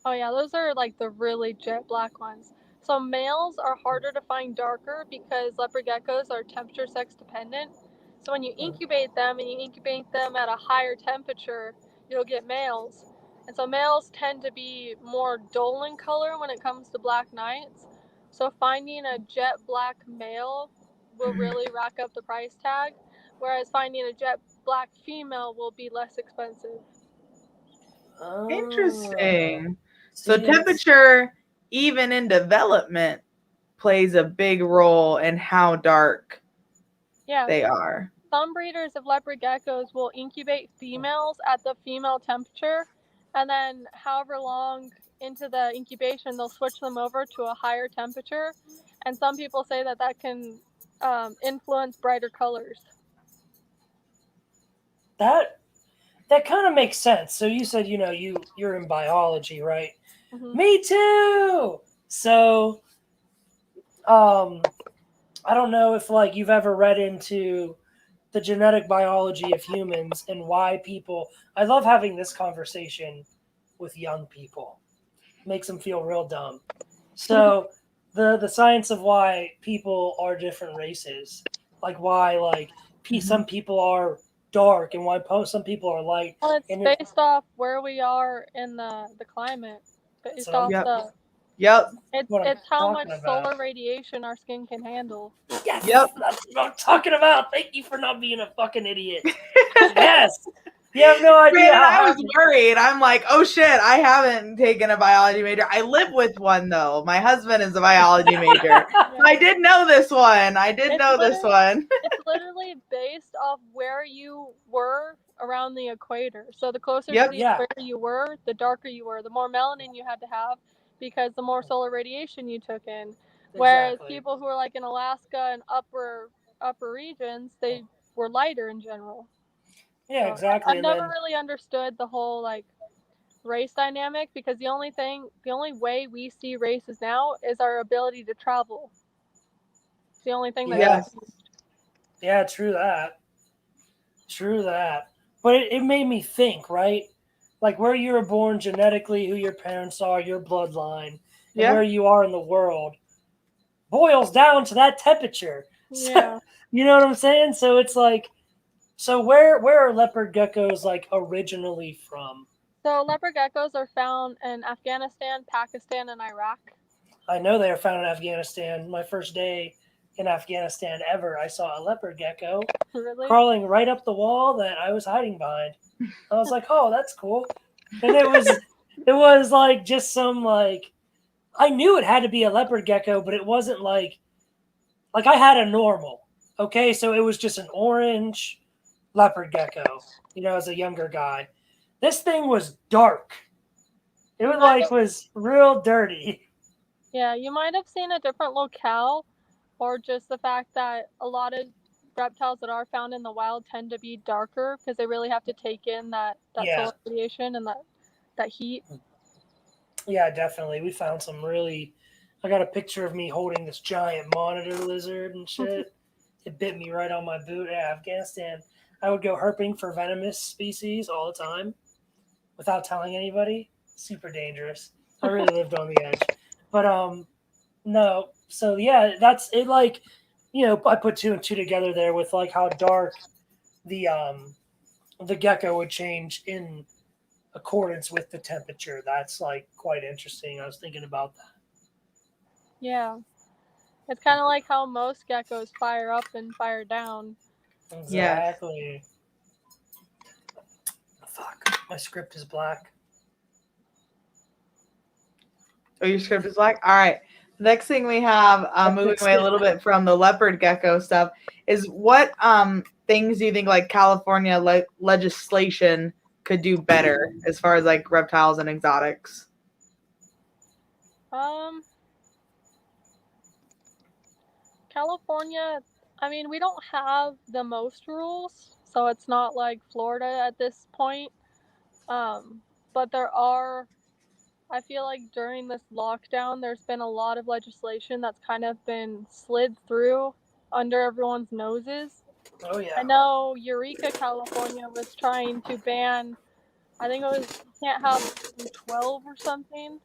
Oh yeah, those are the really jet black ones. So males are harder to find darker because leopard geckos are temperature sex dependent. So when you incubate them and you incubate them at a higher temperature, you'll get males. And so males tend to be more dull in color when it comes to Black Knights. So finding a jet black male will really rack up the price tag, whereas finding a jet black female will be less expensive. Interesting. So temperature, even in development, plays a big role in how dark they are. Some breeders of leopard geckos will incubate females at the female temperature, and then however long into the incubation, they'll switch them over to a higher temperature. And some people say that can influence brighter colors. That kind of makes sense. So you said, you're in biology, right? Mm-hmm. Me too. So, I don't know if you've ever read into the genetic biology of humans and why I love having this conversation with young people. It makes them feel real dumb. So the science of why people are different races, why some people are dark and why some people are light. Well, it's based off where we are in the climate. Based off it's how much solar radiation our skin can handle. Yes, that's what I'm talking about. Thank you for not being a fucking idiot. Yes. You have no idea Brandon, how I was happy. worried. I'm like, oh shit, I haven't taken a biology major. I live with one though. My husband is a biology major. I did know this one. It's literally based off where you were around the equator. So the closer to the Yeah. equator you were, the darker you were, the more melanin you had to have because the more solar radiation you took in. Whereas Exactly. people who are like in Alaska and upper regions, they were lighter in general. Yeah, So exactly. I've And never then really understood the whole like race dynamic because the only way we see races now is our ability to travel. It's the only thing that's yeah, Yes. yeah, true that. True that. But it made me think, right? Like where you were born genetically, who your parents are, your bloodline, and Yeah. where you are in the world boils down to that temperature. So, Yeah. you know what I'm saying? So it's like, so where are leopard geckos like originally from? So leopard geckos are found in Afghanistan, Pakistan, and Iraq. I know they are found in Afghanistan. My first day in Afghanistan ever, I saw a leopard gecko Really? crawling right up the wall that I was hiding behind. I was like, "Oh, that's cool," and it was like just some like I knew it had to be a leopard gecko, but it wasn't like I had a normal. Okay, so it was just an orange leopard gecko. As a younger guy, this thing was dark. It You was might like have, was real dirty. yeah, you might have seen a different locale, or just the fact that a lot of reptiles that are found in the wild tend to be darker because they really have to take in that Yeah, solar radiation and that heat. yeah, definitely. We found some really. I got a picture of me holding this giant monitor lizard and shit. It bit me right on my boot. Yeah, Afghanistan. I would go herping for venomous species all the time without telling anybody. Super dangerous. I really lived on the edge. But no. So yeah, that's it. Like, I put two and two together there with like how dark the the gecko would change in accordance with the temperature. That's like quite interesting. I was thinking about that. Yeah, it's kind of like how most geckos fire up and fire down. Yes. Exactly. Fuck. My script is black. Oh, your script is black? All right. Next thing we have, moving away a little bit from the leopard gecko stuff, is what things do you think like California legislation could do better as far as like reptiles and exotics? Um, California, I mean, we don't have the most rules, so it's not like Florida at this point. But there are, I feel like during this lockdown, there's been a lot of legislation that's kind of been slid through under everyone's noses. Oh I yeah. know Eureka, California was trying to ban, I think it was, you can't have 12 or something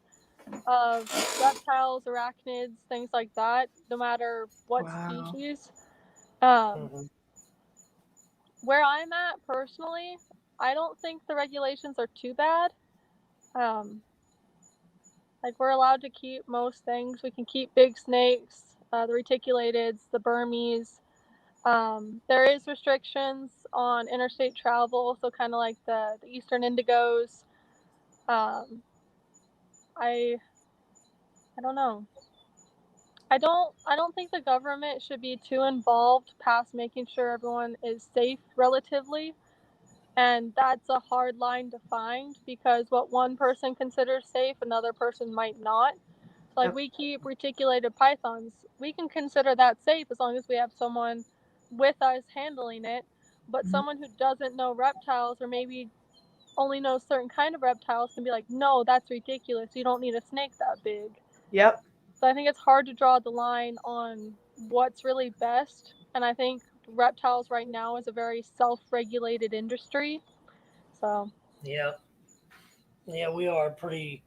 of reptiles, arachnids, things like that, no matter what Wow. species. Um, Mhm. where I'm at personally, I don't think the regulations are too bad. Um, like we're allowed to keep most things. We can keep big snakes, the reticulateds, the Burmese. There is restrictions on interstate travel, so kind of like the eastern indigos. Um, I I don't know. I don't think the government should be too involved past making sure everyone is safe relatively. And that's a hard line to find because what one person considers safe, another person might not. Like Yep. we keep reticulated pythons. We can consider that safe as long as we have someone with us handling it. But Mhm. someone who doesn't know reptiles or maybe only knows certain kind of reptiles can be like, no, that's ridiculous. You don't need a snake that big. Yep. So I think it's hard to draw the line on what's really best. And I think reptiles right now is a very self-regulated industry. So Yeah. Yeah, we are pretty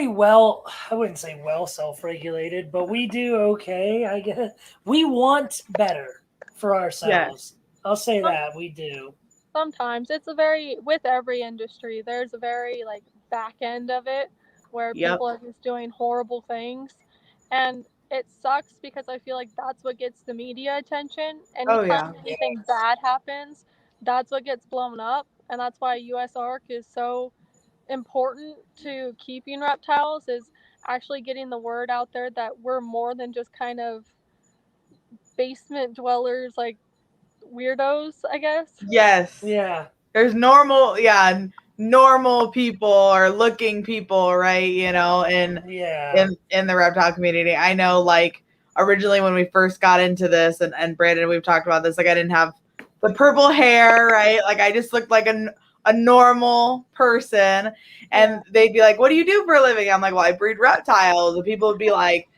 well. I wouldn't say well self-regulated, but we do okay. I guess we want better for Yes. ourselves. I'll say some, that we do. sometimes it's a very with every industry, there's a very like back end of it where Yep. people are just doing horrible things, and it sucks because I feel like that's what gets the media attention. Oh Anytime yeah. anything bad happens, that's what gets blown up, and that's why USARK is so important to keeping reptiles, is actually getting the word out there that we're more than just kind of basement dwellers, like weirdos, I guess. Yes. Yeah. There's normal people or looking people, right? You know, in the reptile community. I know, like, originally when we first got into this, and Brandon, we've talked about this, like, I didn't have the purple hair, right? Like, I just looked like a normal person, and they'd be like, what do you do for a living? I'm like, well, I breed reptiles. And people would be like,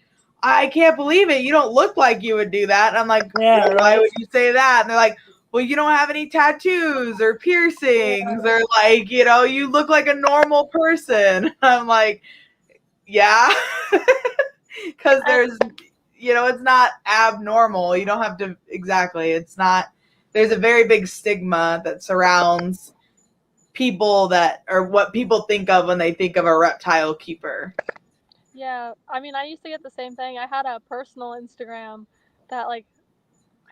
I can't believe it. You don't look like you would do that. And I'm like, Yeah, why right. would you say that? And they're like, well, you don't have any tattoos or piercings, or, like, you know, you look like a normal person. I'm like, yeah, because there's, you know, it's not abnormal. You don't have to, exactly. It's not, there's a very big stigma that surrounds people that, or what people think of when they think of a reptile keeper. Yeah, I mean, I used to get the same thing. I had a personal Instagram that, like,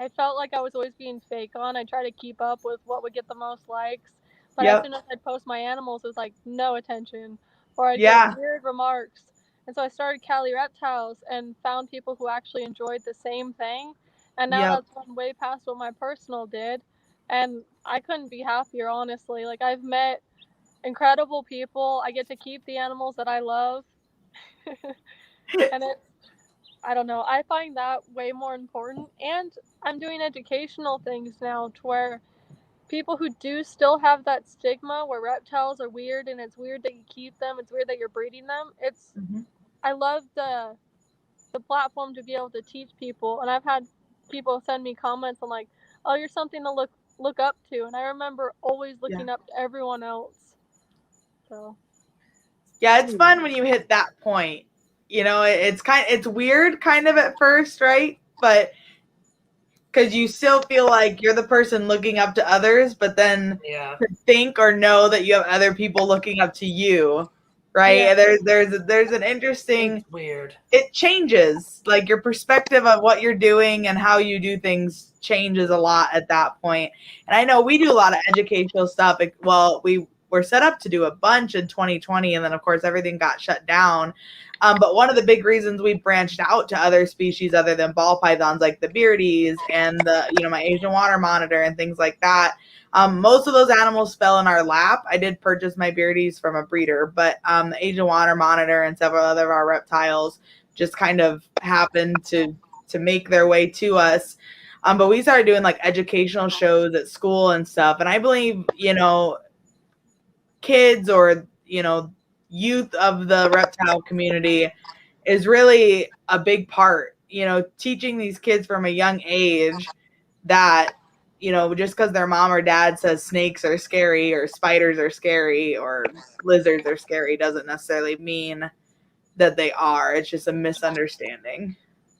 I felt like I was always being fake on. I try to keep up with what would get the most likes. But as soon as I'd post my animals, it was like no attention. Or I'd get weird remarks. And so I started Cali Reptiles and found people who actually enjoyed the same thing. And now that's gone way past what my personal did. And I couldn't be happier, honestly. Like, I've met incredible people. I get to keep the animals that I love. And I don't know. I find that way more important. And I'm doing educational things now to where people who do still have that stigma where reptiles are weird and it's weird that you keep them, it's weird that you're breeding them. I love the platform to be able to teach people. And I've had people send me comments on, like, oh, you're something to look up to. And I remember always looking up to everyone else. So yeah, it's fun when you hit that point. You know, it's weird kind of at first, right? But because you still feel like you're the person looking up to others, but then to think or know that you have other people looking up to you, right? Yeah. There's an interesting, it's weird. It changes, like, your perspective of what you're doing and how you do things changes a lot at that point. And I know we do a lot of educational stuff. Well, we were set up to do a bunch in 2020, and then of course everything got shut down. But one of the big reasons we branched out to other species other than ball pythons, like the beardies and the, you know, my Asian water monitor and things like that. Most of those animals fell in our lap. I did purchase my beardies from a breeder, but the Asian water monitor and several other of our reptiles just kind of happened to make their way to us. But we started doing, like, educational shows at school and stuff. And I believe, you know, kids or, you know, youth of the reptile community is really a big part, you know, teaching these kids from a young age that, you know, just because their mom or dad says snakes are scary or spiders are scary or lizards are scary doesn't necessarily mean that they are. It's just a misunderstanding.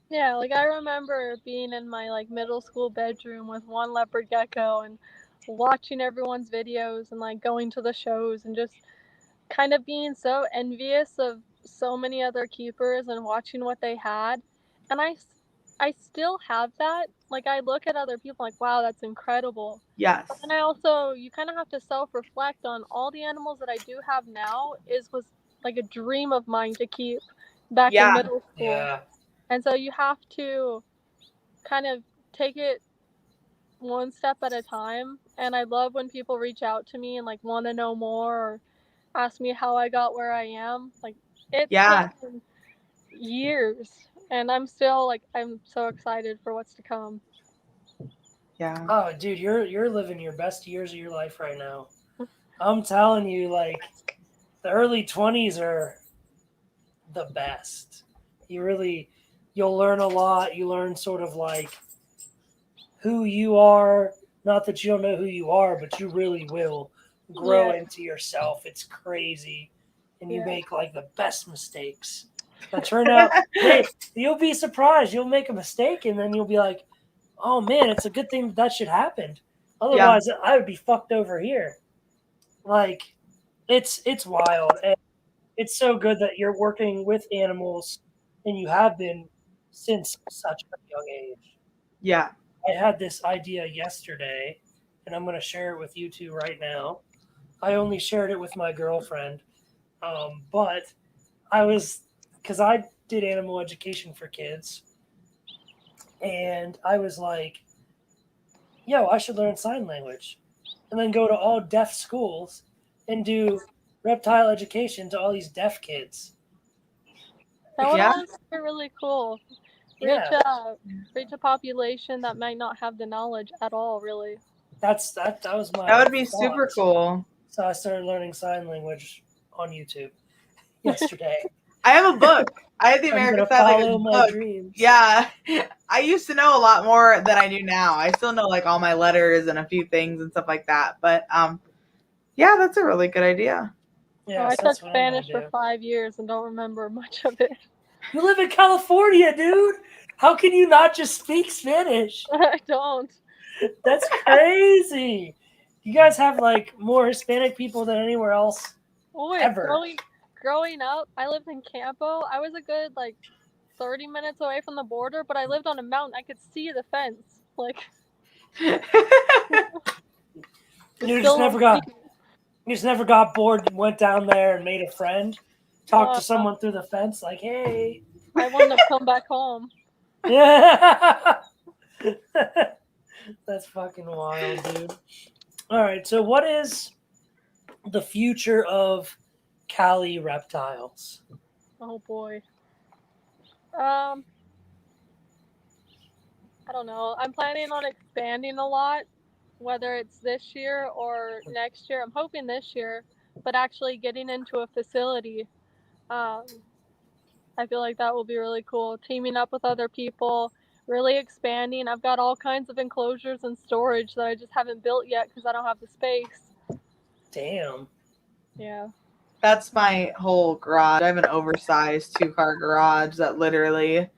Yeah, like, I remember being in my, like, middle school bedroom with one leopard gecko and watching everyone's videos and, like, going to the shows and just kind of being so envious of so many other keepers and watching what they had. And I still have that. Like, I look at other people like, wow, that's incredible. Yes. But then I also, you kind of have to self-reflect on all the animals that I do have now was like a dream of mine to keep back in middle school. Yeah. And so you have to kind of take it one step at a time. And I love when people reach out to me and, like, want to know more or ask me how I got where I am. Like, it's taken years, and I'm still, like, I'm so excited for what's to come. Yeah. Oh, dude, you're living your best years of your life right now. I'm telling you, like, the early 20s are the best. You'll learn a lot. You learn sort of, like, who you are. Not that you don't know who you are, but you really will grow into yourself. It's crazy. And you make, like, the best mistakes that turn out. Hey, you'll be surprised. You'll make a mistake, and then you'll be like, oh, man, it's a good thing that shit happened. Otherwise, I would be fucked over here. Like, it's wild. And it's so good that you're working with animals, and you have been since such a young age. Yeah. I had this idea yesterday and I'm going to share it with you two right now. I only shared it with my girlfriend, but because I did animal education for kids, and I was like, yo, I should learn sign language and then go to all deaf schools and do reptile education to all these deaf kids. That would Yeah. honestly be really cool. Yeah. Reach a population that might not have the knowledge at all, really. That was my That would be thought. super cool. So I started learning sign language on YouTube yesterday. I have a book. I have the I'm American gonna Sign follow Language my book. dreams. Yeah. I used to know a lot more than I do now. I still know like all my letters and a few things and stuff like that. But yeah, that's a really good idea. Yeah, I so took that's what I'm gonna Spanish for do. 5 years and don't remember much of it. You live in California, dude. How can you not just speak Spanish? I don't. That's crazy. You guys have like more Hispanic people than anywhere else Wait, ever. growing up, I lived in Campo. I was a good 30 minutes away from the border, but I lived on a mountain. I could see the fence. You just never got bored and went down there and made a friend, talked to someone through the fence, like, hey. I wouldn't have come back home. Yeah. That's fucking wild, dude. All right, so what is the future of Cali Reptiles? Oh boy. I don't know. I'm planning on expanding a lot, whether it's this year or next year. I'm hoping this year, but actually getting into a facility. I feel like that will be really cool. Teaming up with other people, really expanding. I've got all kinds of enclosures and storage that I just haven't built yet because I don't have the space. Damn. Yeah. That's my whole garage. I have an oversized 2-car garage that literally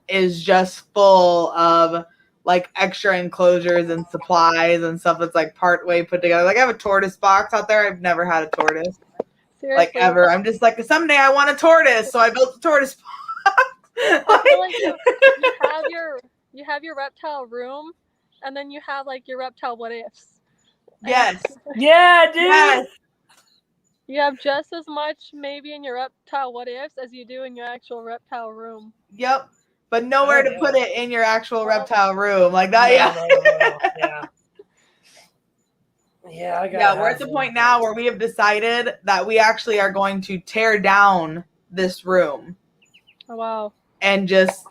is just full of like extra enclosures and supplies and stuff that's like part way put together. Like I have a tortoise box out there. I've never had a tortoise. Seriously. Like ever. I'm just like, someday I want a tortoise, so I built a tortoise box. I feel like you have your reptile room, and then you have like your reptile what ifs. Yes. Yeah, dude. Yes. You have just as much maybe in your reptile what ifs as you do in your actual reptile room. Yep. But nowhere to put it in your actual reptile room. Like that. No. Yeah. Yeah, we're at the point now where we have decided that we actually are going to tear down this room. Oh, wow. And just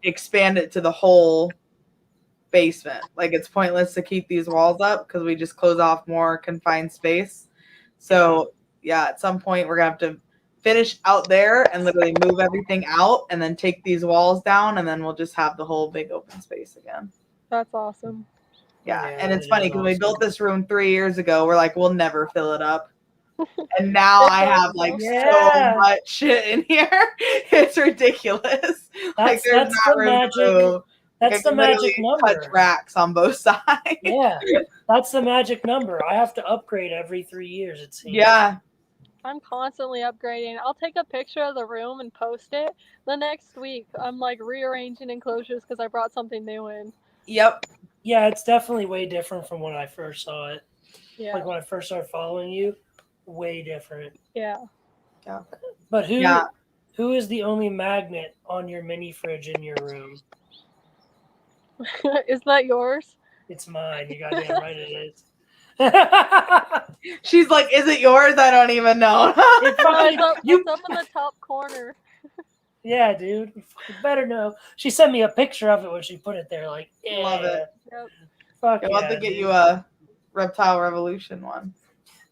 expand it to the whole basement. Like it's pointless to keep these walls up because we just close off more confined space. So yeah, at some point we're gonna have to finish out there and literally move everything out and then take these walls down and then we'll just have the whole big open space again. That's awesome. Yeah, and it's funny because we built this room 3 years ago. We're like, we'll never fill it up. And now I have like so much shit in here. It's ridiculous. Like there's not room to move. That's the magic number. Touch racks on both sides. Yeah, that's the magic number. I have to upgrade every 3 years, it seems. Yeah. I'm constantly upgrading. I'll take a picture of the room and post it. The next week, I'm like rearranging enclosures because I brought something new in. Yep. Yeah, it's definitely way different from when I first saw it. Yeah. Like when I first started following you, way different. Yeah. Yeah. But who is the only magnet on your mini fridge in your room? Is that yours? It's mine. You goddamn right it is. She's like, is it yours? I don't even know. It's up in the top corner. Yeah, dude. You better know. She sent me a picture of it when she put it there. Like, yeah. Love it. Yep. Fuck I'll have to get you a Reptile Revolution one.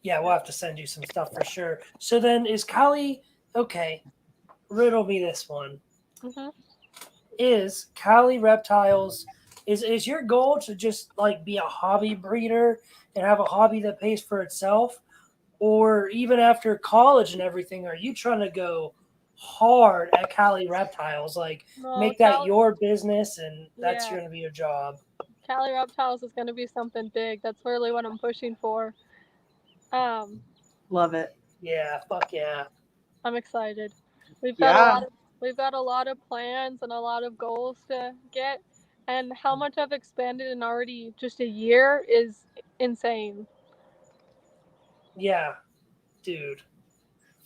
Yeah, we'll have to send you some stuff for sure. So then is Cali, okay, riddle me this one. Mm-hmm. Is Cali Reptiles, is your goal to just like be a hobby breeder and have a hobby that pays for itself? Or even after college and everything, are you trying to go hard at Cali Reptiles? Like make that your business and that's going to be your job? Cali Reptiles is going to be something big. That's really what I'm pushing for. Love it. Yeah, fuck yeah. I'm excited. We've got a lot of plans and a lot of goals to get. and how much I've expanded in already just a year is insane. Yeah, dude.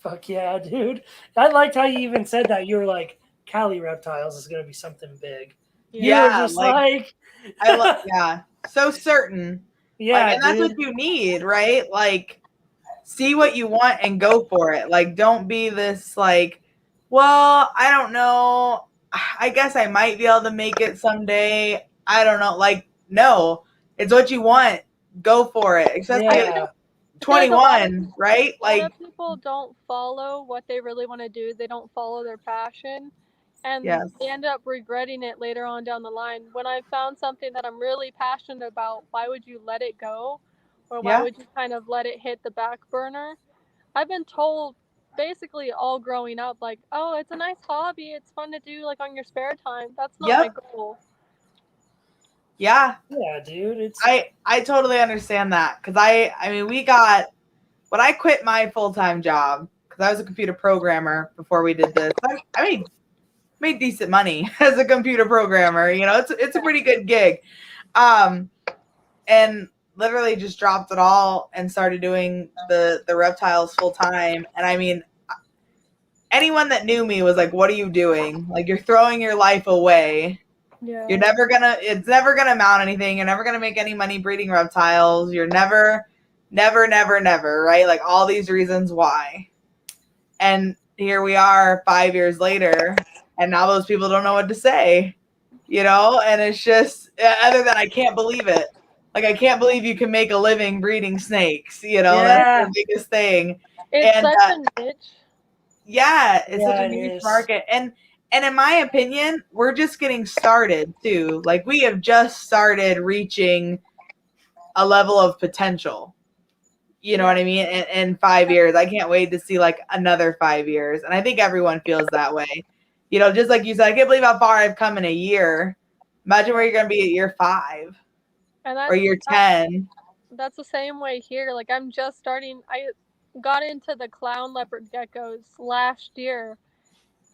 Fuck yeah, dude. I liked how you even said that. You were like, Cali Reptiles is going to be something big. You were Yeah, just like like, yeah, so certain. Like, yeah, and that's what dude. you need, right? Like, see what you want and go for it. Like, don't be this like, well, I don't know. I guess I might be able to make it someday. I don't know. Like, no, it's what you want. Go for it. I Especially at Yeah, feel like 21, right? a lot of Like, people don't follow what they really want to do. They don't follow their passion, and yes. they end up regretting it later on down the line. When I found something that I'm really passionate about, why would you let it go? Or why Yeah. would you kind of let it hit the back burner? I've been told basically all growing up, like, oh, it's a nice hobby. It's fun to do like on your spare time. That's not my Yep. goal. Yeah. yeah, dude. It's I totally understand that because I mean we got when I quit my full-time job because I was a computer programmer before we did this. I made decent money as a computer programmer. You know, it's a pretty good gig. And literally just dropped it all and started doing the reptiles full time. And I mean, anyone that knew me was like, "What are you doing? Like you're throwing your life away. Yeah. It's never gonna amount anything. You're never gonna make any money breeding reptiles. You're never, never, right? Like all these reasons why." And here we are 5 years later, and now those people don't know what to say, you know? And it's just, other than I can't believe it. Like, I can't believe you can make a living breeding snakes, you know? That's yeah, the biggest thing. It's And such a niche. yeah, it's such yeah, a it niche is. market. And in my opinion, we're just getting started too. Like, we have just started reaching a level of potential. You know what I mean? In 5 years, I can't wait to see like another 5 years. And I think everyone feels that way. You know, just like you said, I can't believe how far I've come in a year. Imagine where you're going to be at year 5 And or year 10. that's the same way here. Like I'm just starting. I got into the clown leopard geckos last year,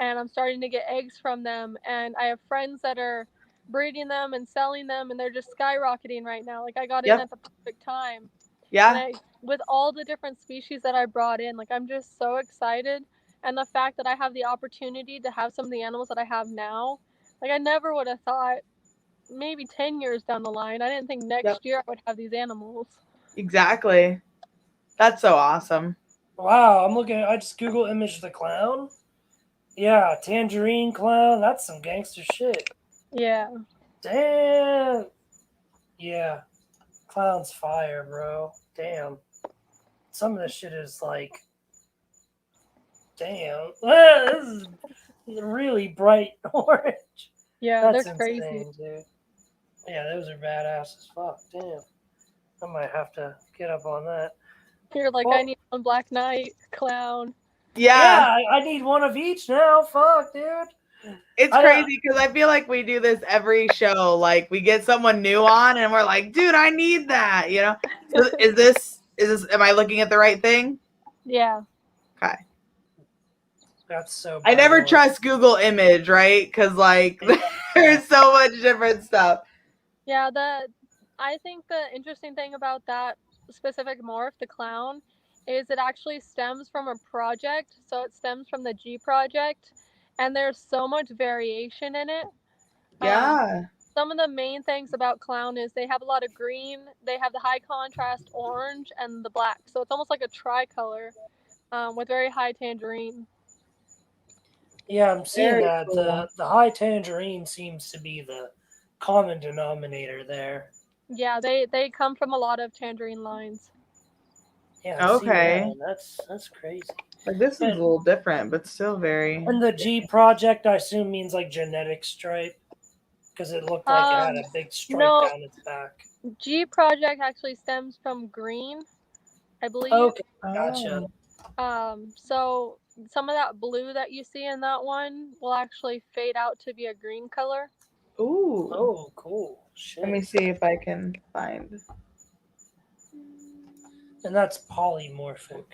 and I'm starting to get eggs from them. And I have friends that are breeding them and selling them, and they're just skyrocketing right now. Like I got in Yep. at the perfect time, and Yeah. I with all the different species that I brought in, like I'm just so excited. And the fact that I have the opportunity to have some of the animals that I have now, like I never would have thought maybe 10 years down the line. I didn't think Yep. next year I would have these animals. Exactly. That's so awesome. Wow, I'm looking. I just Google image the clown. Yeah, tangerine clown. That's some gangster shit. Yeah. Damn. Yeah, clown's fire, bro. Damn. Some of this shit is like, damn. This is really bright orange. Yeah, they're That's crazy. insane, dude. Yeah, those are badass as fuck. Damn. I might have to get up on that. You're like, I Well, need one Black Knight clown. Yeah. yeah, I need one of each now. Fuck, dude. It's I don't. crazy because I feel like we do this every show. Like we get someone new on and we're like, dude, I need that. You know, so am I looking at the right thing? Yeah. Okay. That's so. I bright never orange. trust Google image, right? Because like there's so much different stuff. Yeah, I think the interesting thing about that specific morph, the clown, is it actually stems from a project. So it stems from the G project, and there's so much variation in it. Um, Yeah. some of the main things about clown is they have a lot of green, they have the high contrast orange and the black. So it's almost like a tricolor with very high tangerine. Yeah, I'm seeing Very that cool. the high tangerine seems to be the common denominator there. Yeah, they come from a lot of tangerine lines. Yeah, Okay. C1. That's crazy. Like this is a And, little different, but still very. and the G project, I assume, means like genetic stripe because it looked like it had a big stripe No, down its back. G project actually stems from green, I believe. Okay, gotcha. Oh. So some of that blue that you see in that one will actually fade out to be a green color. Ooh. Oh, cool. Let me Shit. see if I can find And that's polymorphic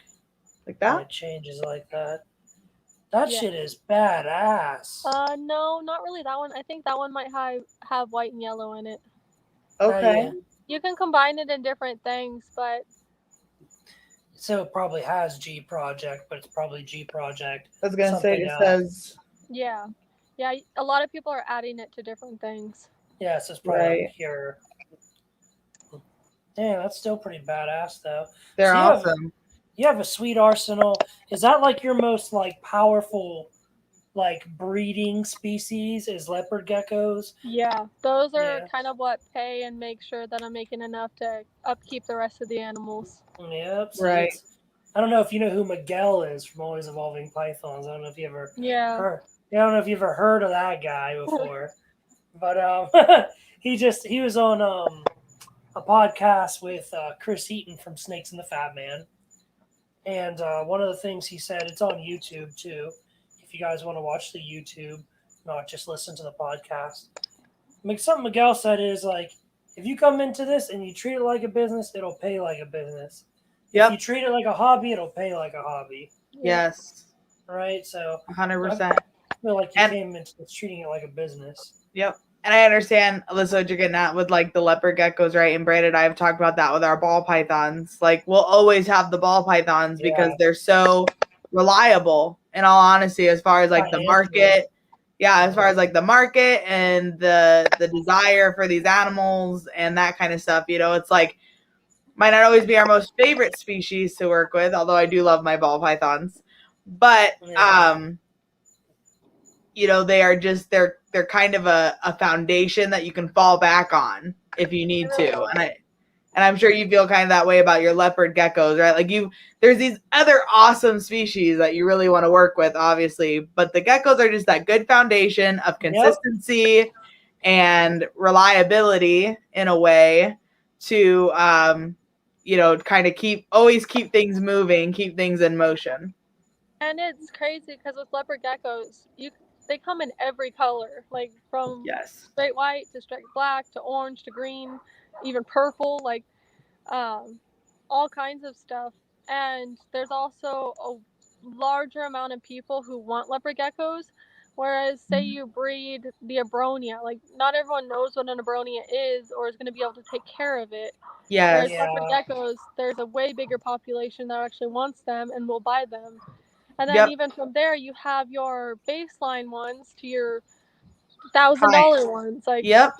like when that. it changes like that. That Yeah. shit is badass. No, not really that one. I think that one might have white and yellow in it. Okay. You can combine it in different things, but So it probably has G Project, but it's probably G Project I was gonna say something it else. yeah, yeah. A lot of people are adding it to different things. Yeah, so it's probably Right. like pure. Damn, that's still pretty badass though. They're So awesome. you have a sweet arsenal. Is that like your most like powerful like breeding species is leopard geckos? Yeah, those are Yeah. kind of what pay and make sure that I'm making enough to upkeep the rest of the animals. Yep. See, Right. it's. I don't know if you know who Miguel is from Always Evolving Pythons. I don't know if you ever Yeah. heard. I don't know if you ever heard of that guy before, but he was on a podcast with Chris Eaton from Snakes and the Fat Man, and one of the things he said, it's on YouTube too. If you guys want to watch the YouTube, not just listen to the podcast. Something Miguel said is like, if you come into this and you treat it like a business, it'll pay like a business. Yep. If you treat it like a hobby, it'll pay like a hobby. Yes. Right? So 100%. I feel like you And- came into this treating it like a business. Yep. And I understand, Alyssa, what you're getting at with like the leopard geckos, right? And Brandon and I have talked about that with our ball pythons. Like we'll always have the ball pythons because they're so reliable, in all honesty, as far as like the market. Yeah, as far as like the market and the desire for these animals and that kind of stuff, you know, it's like might not always be our most favorite species to work with, although I do love my ball pythons. But you know, they are just they're kind of a foundation that you can fall back on if you need to. And I'm sure you feel kind of that way about your leopard geckos, right? Like there's these other awesome species that you really want to work with, obviously, but the geckos are just that good foundation of consistency and reliability in a way to, you know, kind of always keep things moving, keep things in motion. And it's crazy because with leopard geckos, they come in every color, like from straight white to straight black to orange to green, even purple, like all kinds of stuff. And there's also a larger amount of people who want leopard geckos, whereas say you breed the abronia, like not everyone knows what an abronia is or is going to be able to take care of it. Whereas leopard geckos, there's a way bigger population that actually wants them and will buy them. And then even from there, you have your baseline ones to your $1,000 ones. Like, Yep.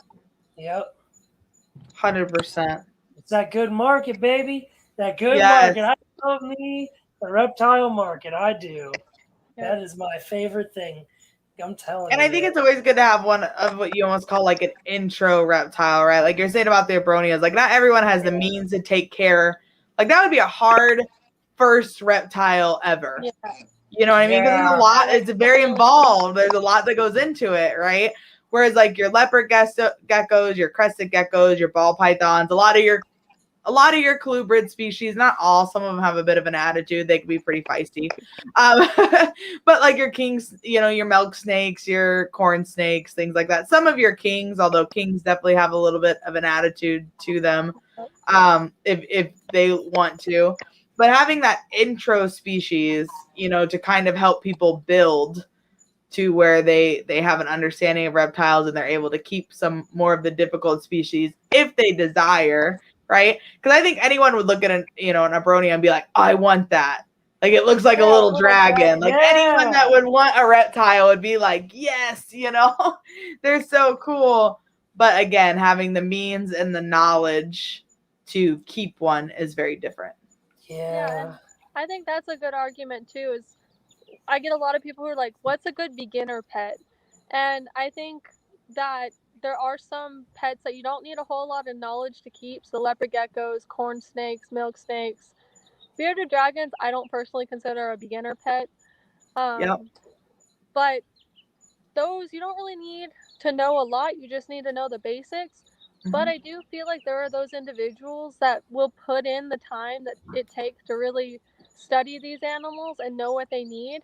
100%. It's that good market, baby. That good market. I love me the reptile market. I do. That is my favorite thing. I'm telling you. And I think it's always good to have one of what you almost call like an intro reptile, right? Like you're saying about the abronias. Like not everyone has the means to take care. Like that would be a hard first reptile ever. Yeah. You know what I mean? Because there's a lot. It's very involved. There's a lot that goes into it, right? Whereas like your leopard geckos, your crested geckos, your ball pythons, a lot of your colubrid species, not all, some of them have a bit of an attitude. They can be pretty feisty. But like your kings, you know, your milk snakes, your corn snakes, things like that. Some of your kings, although kings definitely have a little bit of an attitude to them, if they want to. But having that intro species, you know, to kind of help people build to where they have an understanding of reptiles and they're able to keep some more of the difficult species if they desire, right? Because I think anyone would look at an abronia and be like, oh, I want that. Like it looks like a little dragon. Like anyone that would want a reptile would be like, yes, you know, they're so cool. But again, having the means and the knowledge to keep one is very different. Yeah, and I think that's a good argument too. Is I get a lot of people who are like, "What's a good beginner pet?" And I think that there are some pets that you don't need a whole lot of knowledge to keep. So leopard geckos, corn snakes, milk snakes, bearded dragons. I don't personally consider a beginner pet. But those you don't really need to know a lot. You just need to know the basics. But I do feel like there are those individuals that will put in the time that it takes to really study these animals and know what they need.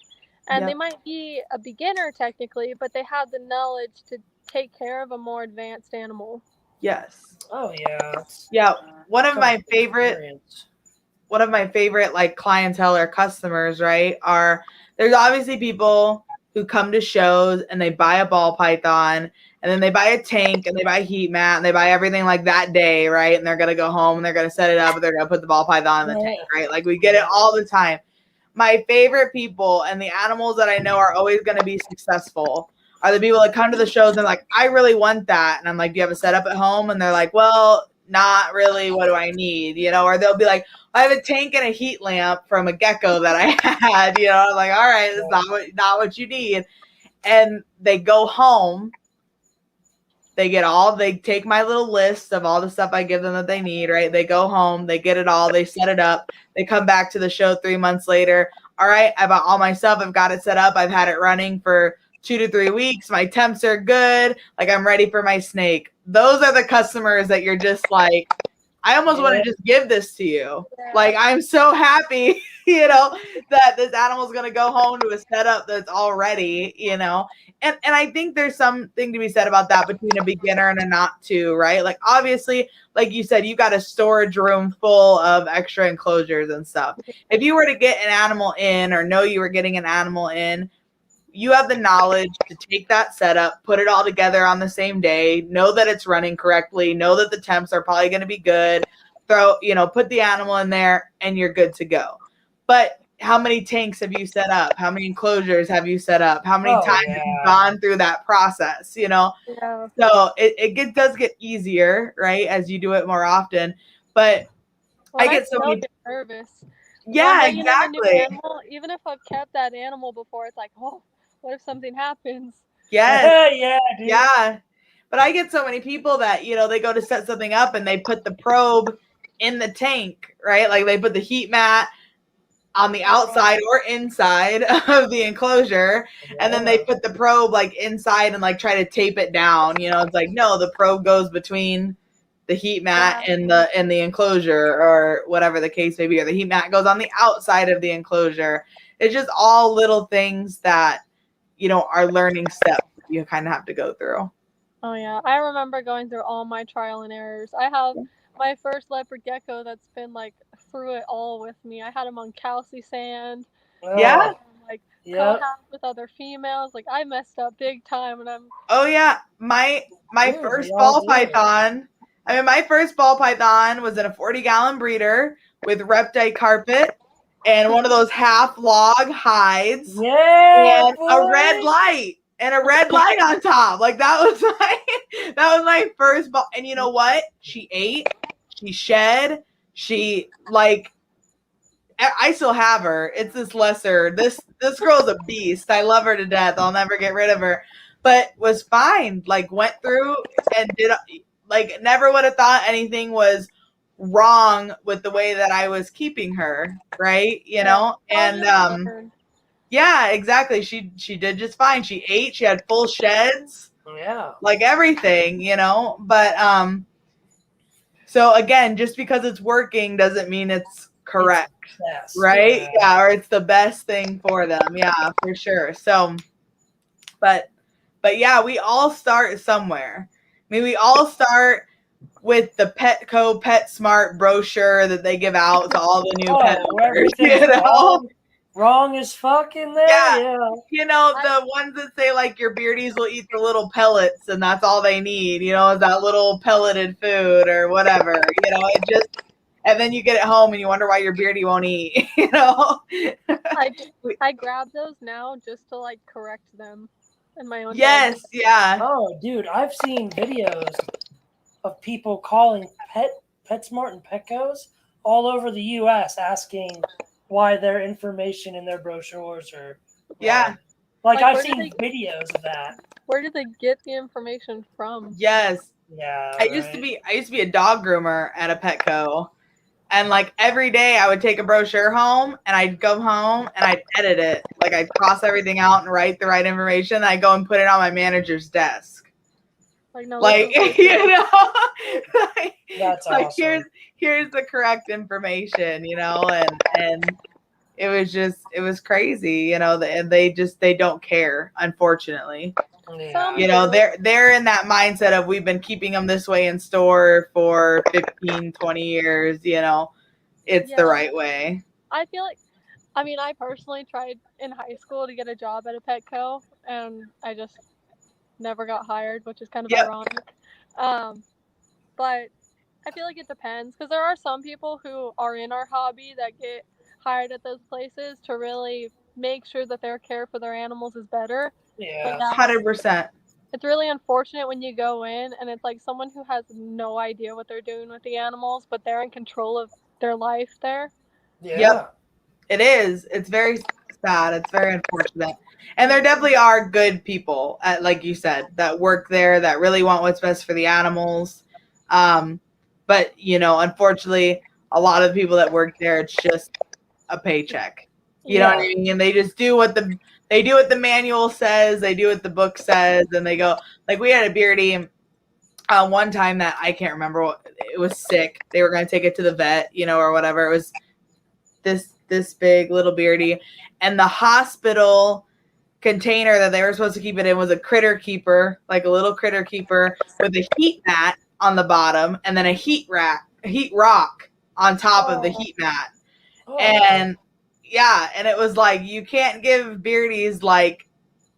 And they might be a beginner technically, but they have the knowledge to take care of a more advanced animal. Yes. Oh, yeah. Yeah. One of my favorite one of my favorite like clientele or customers, right, are there's obviously people who come to shows and they buy a ball python and then they buy a tank and they buy a heat mat and they buy everything like that day, right? And they're going to go home and they're going to set it up and they're going to put the ball python in the tank, right? Like we get it all the time. My favorite people and the animals that I know are always going to be successful are the people that come to the shows and like, I really want that. And I'm like, do you have a setup at home? And they're like, well, not really. What do I need? You know, or they'll be like, I have a tank and a heat lamp from a gecko that I had, you know, I'm like, all right, that's not what you need. And they go home. They take my little list of all the stuff I give them that they need, right? They go home, they get it all, they set it up. They come back to the show 3 months later. All right, I bought all my stuff. I've got it set up. I've had it running for 2 to 3 weeks. My temps are good. Like I'm ready for my snake. Those are the customers that you're just like, I almost want to just give this to you. Yeah. Like, I'm so happy, you know, that this animal is going to go home to a setup that's all ready, you know. And I think there's something to be said about that between a beginner and a not to, right? Like, obviously, like you said, you got a storage room full of extra enclosures and stuff. If you were to get an animal in or know you were getting an animal in, you have the knowledge to take that setup, put it all together on the same day, know that it's running correctly, know that the temps are probably going to be good, put the animal in there and you're good to go. But how many tanks have you set up? How many enclosures have you set up? How many times have you gone through that process, you know? Yeah. So it does get easier, right, as you do it more often. But I get so many nervous. Yeah, exactly. Animal, even if I've kept that animal before, it's like, oh, what if something happens? Yes. Yeah, dude. Yeah. But I get so many people that, you know, they go to set something up and they put the probe in the tank, right? Like they put the heat mat on the outside or inside of the enclosure. Yeah. And then they put the probe like inside and like try to tape it down. You know, it's like, no, the probe goes between the heat mat and the enclosure or whatever the case may be, or the heat mat goes on the outside of the enclosure. It's just all little things that, you know, are learning steps you kind of have to go through. Oh yeah, I remember going through all my trial and errors. I have my first leopard gecko that's been like through it all with me. I had him on calci sand. Yeah. Like co-housed with other females. Like I messed up big time, and I'm. Oh yeah, my first ball python. I mean, my first ball python was in a 40-gallon breeder with reptile carpet and one of those half log hides. Yeah, and a red light. And a red light on top. Like that was my first ball. And you know what? She ate, she shed, she like I still have her. It's this lesser. This girl's a beast. I love her to death. I'll never get rid of her. But was fine. Like went through and did like never would have thought anything was wrong with the way that I was keeping her, right? You know? And yeah, exactly. She did just fine. She ate, she had full sheds. Yeah. Like everything, you know. But so again, just because it's working doesn't mean it's correct. Yes. Right? Yeah, or it's the best thing for them. Yeah, for sure. So but yeah, we all start somewhere. I mean, we all start with the Petco PetSmart brochure that they give out to all the new pet owners, you know? Wrong as fuck in there. Yeah. You know, the ones that say like your beardies will eat the little pellets and that's all they need, you know, is that little pelleted food or whatever, you know, it just, and then you get it home and you wonder why your beardie won't eat, you know? I grab those now just to like correct them in my own. Yes. Yeah. Oh, dude, I've seen videos of people calling PetSmart and Petco's all over the U.S. asking why their information in their brochures are wrong. Like I've seen videos of that. Where did they get the information from? Yes. Yeah. I used to be a dog groomer at a Petco, and like every day I would take a brochure home and I'd go home and I'd edit it. Like I'd cross everything out and write the right information. And I'd go and put it on my manager's desk. Like, no, you know, that's awesome. Here's the correct information, you know, and it was crazy, you know, and they don't care, unfortunately. Yeah. You know, they're in that mindset of we've been keeping them this way in store for 15, 20 years, you know. it's the right way. I feel like, I mean, I personally tried in high school to get a job at a Petco, and I just never got hired, which is kind of Yep. ironic. But I feel like it depends, because there are some people who are in our hobby that get hired at those places to really make sure that their care for their animals is better. Yeah. 100%. It's really unfortunate when you go in and it's like someone who has no idea what they're doing with the animals, but they're in control of their life there. Yeah. Yep. It is. It's very sad. It's very unfortunate. And there definitely are good people, like you said, that work there that really want what's best for the animals. But, unfortunately, a lot of people that work there, it's just a paycheck. You know what I mean? And they just do what the manual says. They do what the book says. And they go, like, we had a beardie one time that I can't remember what, it was sick. They were going to take it to the vet, or whatever. It was this big little beardie, and the hospital container that they were supposed to keep it in was a critter keeper, like a little critter keeper with a heat mat on the bottom and then a heat rock on top of the heat mat. And and it was like, you can't give beardies like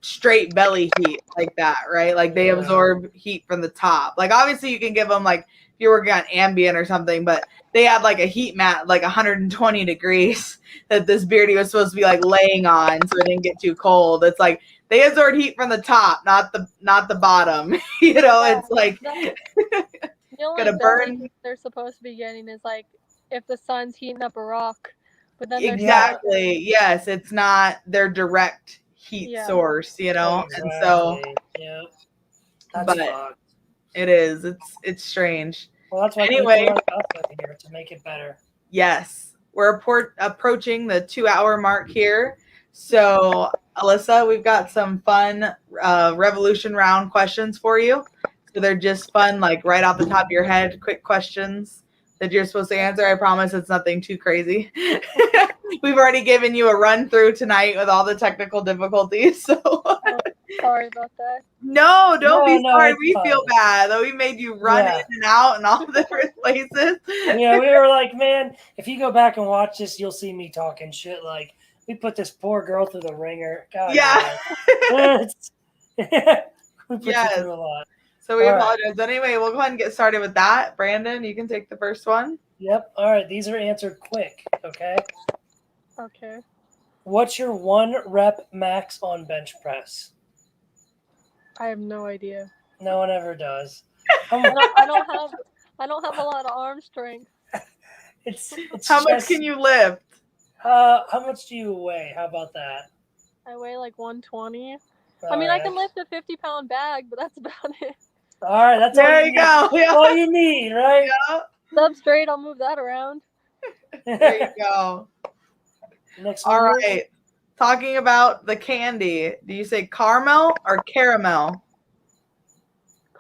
straight belly heat like that, right? Like they absorb heat from the top. Like obviously you can give them like if you're working on Ambien or something, but they had like a heat mat like 120 degrees that this beardie was supposed to be like laying on so it didn't get too cold. It's like they absorb heat from the top, not the bottom. It's like the only gonna burn. They're supposed to be getting is like if the sun's heating up a rock, but then exactly. Yes, it's not their direct heat source, Exactly. and so that's fucked. It is. It's strange. Well, that's why anyway, people like us are here to make it better. Yes, we're approaching the 2-hour mark here. So, Alyssa, we've got some fun Revolution round questions for you. So they're just fun, like right off the top of your head, quick questions that you're supposed to answer. I promise it's nothing too crazy. We've already given you a run through tonight with all the technical difficulties. So sorry about that. No, don't be sorry. We fine. feel bad though. We made you run in and out in all different places. Yeah, we were like, man, if you go back and watch this, you'll see me talking shit. Like we put this poor girl through the ringer. God, we put you through a lot. So we apologize. Anyway, we'll go ahead and get started with that. Brandon, you can take the first one. Yep. All right. These are answered quick. Okay. Okay. What's your 1 rep max on bench press? I have no idea. No one ever does. I don't have a lot of arm strength. It's how much can you lift? How much do you weigh? How about that? I weigh like 120. I mean, I can lift a 50-pound bag, but that's about it. All right, that's there you go. That's all you need, right? Up straight, I'll move that around. There you go. Next all right. Talking about the candy, do you say caramel or caramel?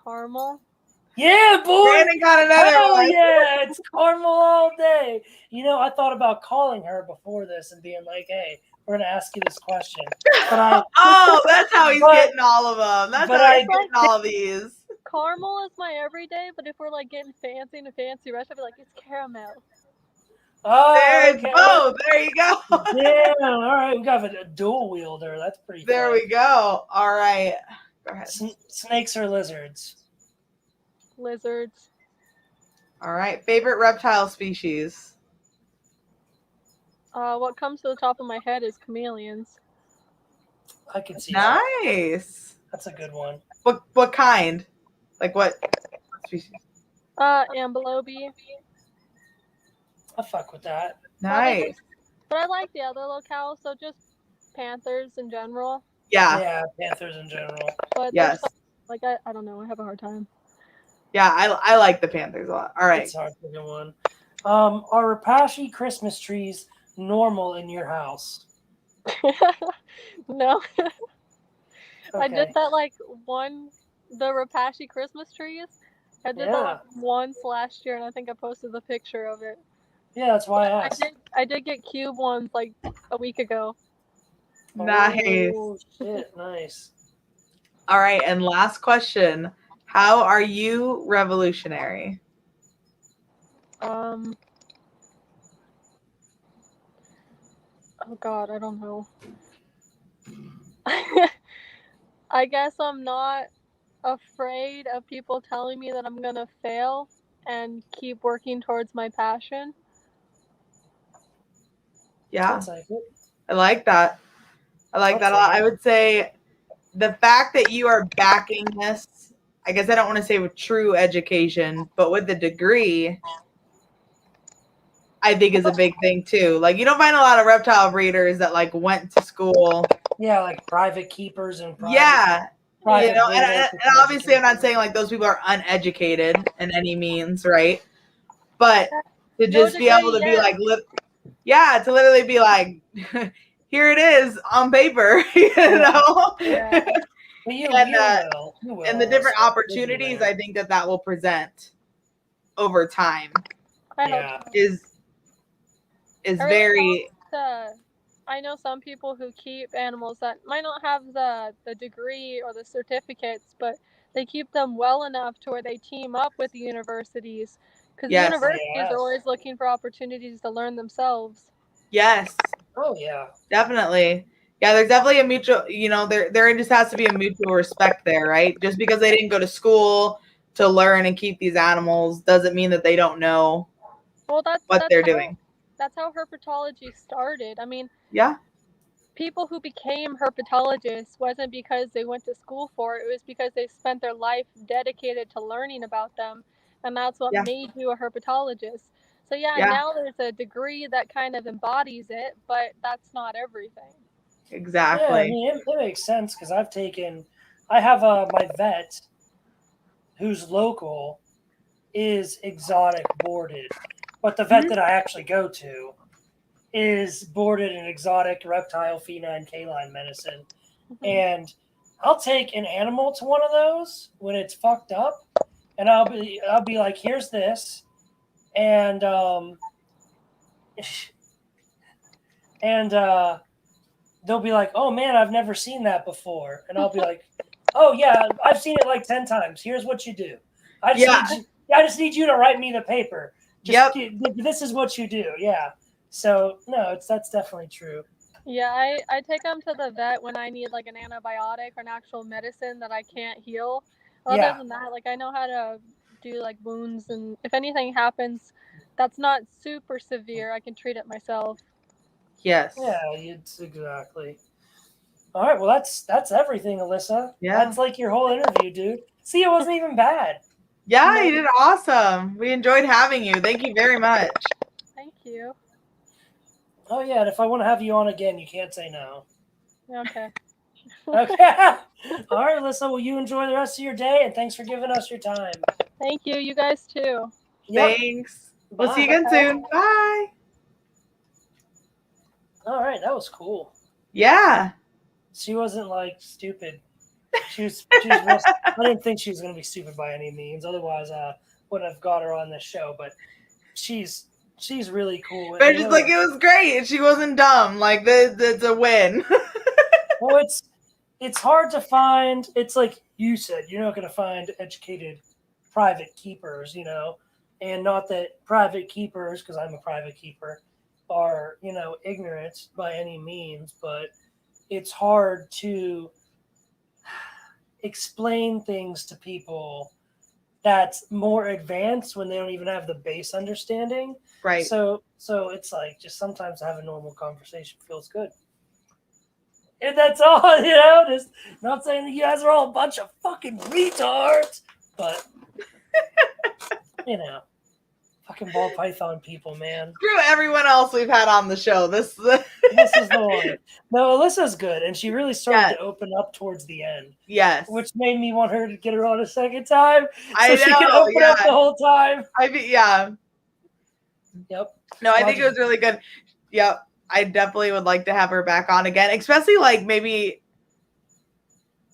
Caramel. Yeah, boy. Brandon got another one. Yeah, it's caramel all day. I thought about calling her before this and being like, hey, we're going to ask you this question. But that's how he's getting all of them. That's how he's getting all of these. Caramel is my everyday, but if we're like getting fancy in a fancy restaurant, I'd be like, it's caramel. Oh, there's both. There you go. Yeah, all right. We got a dual wielder. That's pretty There fun. we go. All right. Go ahead. Snakes or lizards? Lizards. All right. Favorite reptile species? What comes to the top of my head is chameleons. I can see nice. That's a good one. What kind? Like what species? Ambelobe. I fuck with that. Nice. But I like the other locales, so just panthers in general. Yeah, panthers in general. But yes. I don't know. I have a hard time. Yeah, I like the panthers a lot. All right. It's hard to get one. Are Repashy Christmas trees normal in your house? No. Okay. I did that the Repashy Christmas trees. I did that once last year, and I think I posted the picture of it. Yeah, that's why I asked. I did get cube ones like a week ago. Nice. Oh, shit, nice. All right, and last question. How are you revolutionary? Oh God, I don't know. I guess I'm not afraid of people telling me that I'm gonna fail and keep working towards my passion. Yeah, I'll take it. I like that. I like I'll that a take lot. it. I would say the fact that you are backing this, I guess I don't want to say with true education, but with the degree, I think is a big thing too. Like you don't find a lot of reptile breeders that like went to school. Yeah, like private keepers and Yeah, you private know, and, breeders and with and some obviously I'm not education. saying like those people are uneducated in any means, right? But to No just be able degree, to be yes. like, yeah, to literally be like, here it is on paper, you know, Yeah. But and you will. You will. and the different Alyssa. You'll be opportunities there. I think that will present over time I hope Yeah. so. is I really very hope to. I know some people who keep animals that might not have the degree or the certificates, but they keep them well enough to where they team up with the universities, because the yes, universities are Yes. always looking for opportunities to learn themselves. yes, Oh yeah. definitely. Yeah, there's definitely a mutual, you know, there just has to be a mutual respect there, right? Just because they didn't go to school to learn and keep these animals doesn't mean that they don't know Well, what they're doing. that's how herpetology started. I mean, Yeah, people who became herpetologists wasn't because they went to school for it. It was because they spent their life dedicated to learning about them, and that's what yeah, made you a herpetologist. So yeah, yeah, now there's a degree that kind of embodies it, but that's not everything. Yeah, I exactly. mean it makes sense because I have my vet who's local is exotic boarded, but the vet Mhm. that I actually go to is boarded in exotic reptile, feline, canine medicine, Mm-hmm. and I'll take an animal to one of those when it's fucked up, and I'll be like, here's this, and and they'll be like, oh man, I've never seen that before, and I'll be like, oh yeah, I've seen it like 10 times. Here's what you do. Yeah, I just need you to write me the paper. yep. This is what you do. Yeah. So no, that's definitely true. Yeah, I take them to the vet when I need like an antibiotic or an actual medicine that I can't heal. Other Yeah. than that, like I know how to do like wounds, and if anything happens that's not super severe, I can treat it myself. Yes. Yeah. It's exactly. All right. Well, that's everything, Alyssa. Yeah. That's like your whole interview, dude. See, it wasn't even bad. You Yeah, know. you did awesome. We enjoyed having you. Thank you very much. Thank you. Oh yeah. And if I want to have you on again, you can't say no. Okay. Okay. All right, Alyssa. Well, you enjoy the rest of your day, and thanks for giving us your time. Thank you. You guys too. Yep. Thanks. We'll see you Bye. again soon. Bye. All right, that was cool. Yeah. She wasn't like stupid. She was real. I didn't think she was going to be stupid by any means. Otherwise, I wouldn't have got her on this show. But she's she's really cool. But And just like it was great. And she wasn't dumb. Like it's a win. well, it's hard to find. It's like you said, you're not going to find educated private keepers, and not that private keepers, because I'm a private keeper, are ignorant by any means, but it's hard to explain things to people that's more advanced when they don't even have the base understanding. Right. So it's like just sometimes to have a normal conversation feels good. And that's all, just not saying that you guys are all a bunch of fucking retards, but fucking ball python people, man. Screw everyone else we've had on the show. This Is the one. No, Alyssa's good, and she really started Yes. to open up towards the end, Yes. which made me want her to get her on a second time, I so she could know, open up yeah. the whole time. Yeah. Yep. No, I think it was really good. Yep. I definitely would like to have her back on again, especially like maybe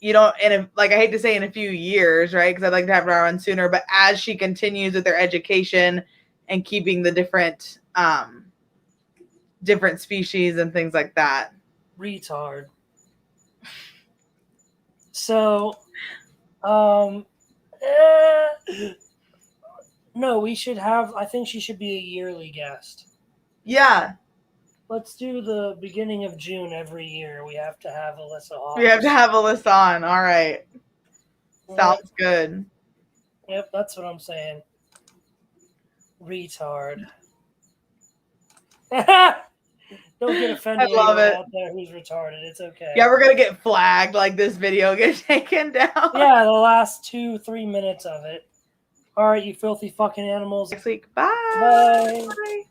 like I hate to say in a few years, right? Because I'd like to have her on sooner, but as she continues with her education and keeping the different species and things like that. Retard. So, no, we should have. I think she should be a yearly guest. Yeah. Let's do the beginning of June every year. We have to have Alyssa on. We have to have Alyssa on. All right. Sounds good. Yep, that's what I'm saying. Retard. Don't get offended. I love anyone it. out there who's retarded. It's okay. Yeah, we're gonna get flagged. Like this video gets taken down. Yeah, the last 2-3 minutes of it. All right, you filthy fucking animals. Next week. Bye. Bye. Bye.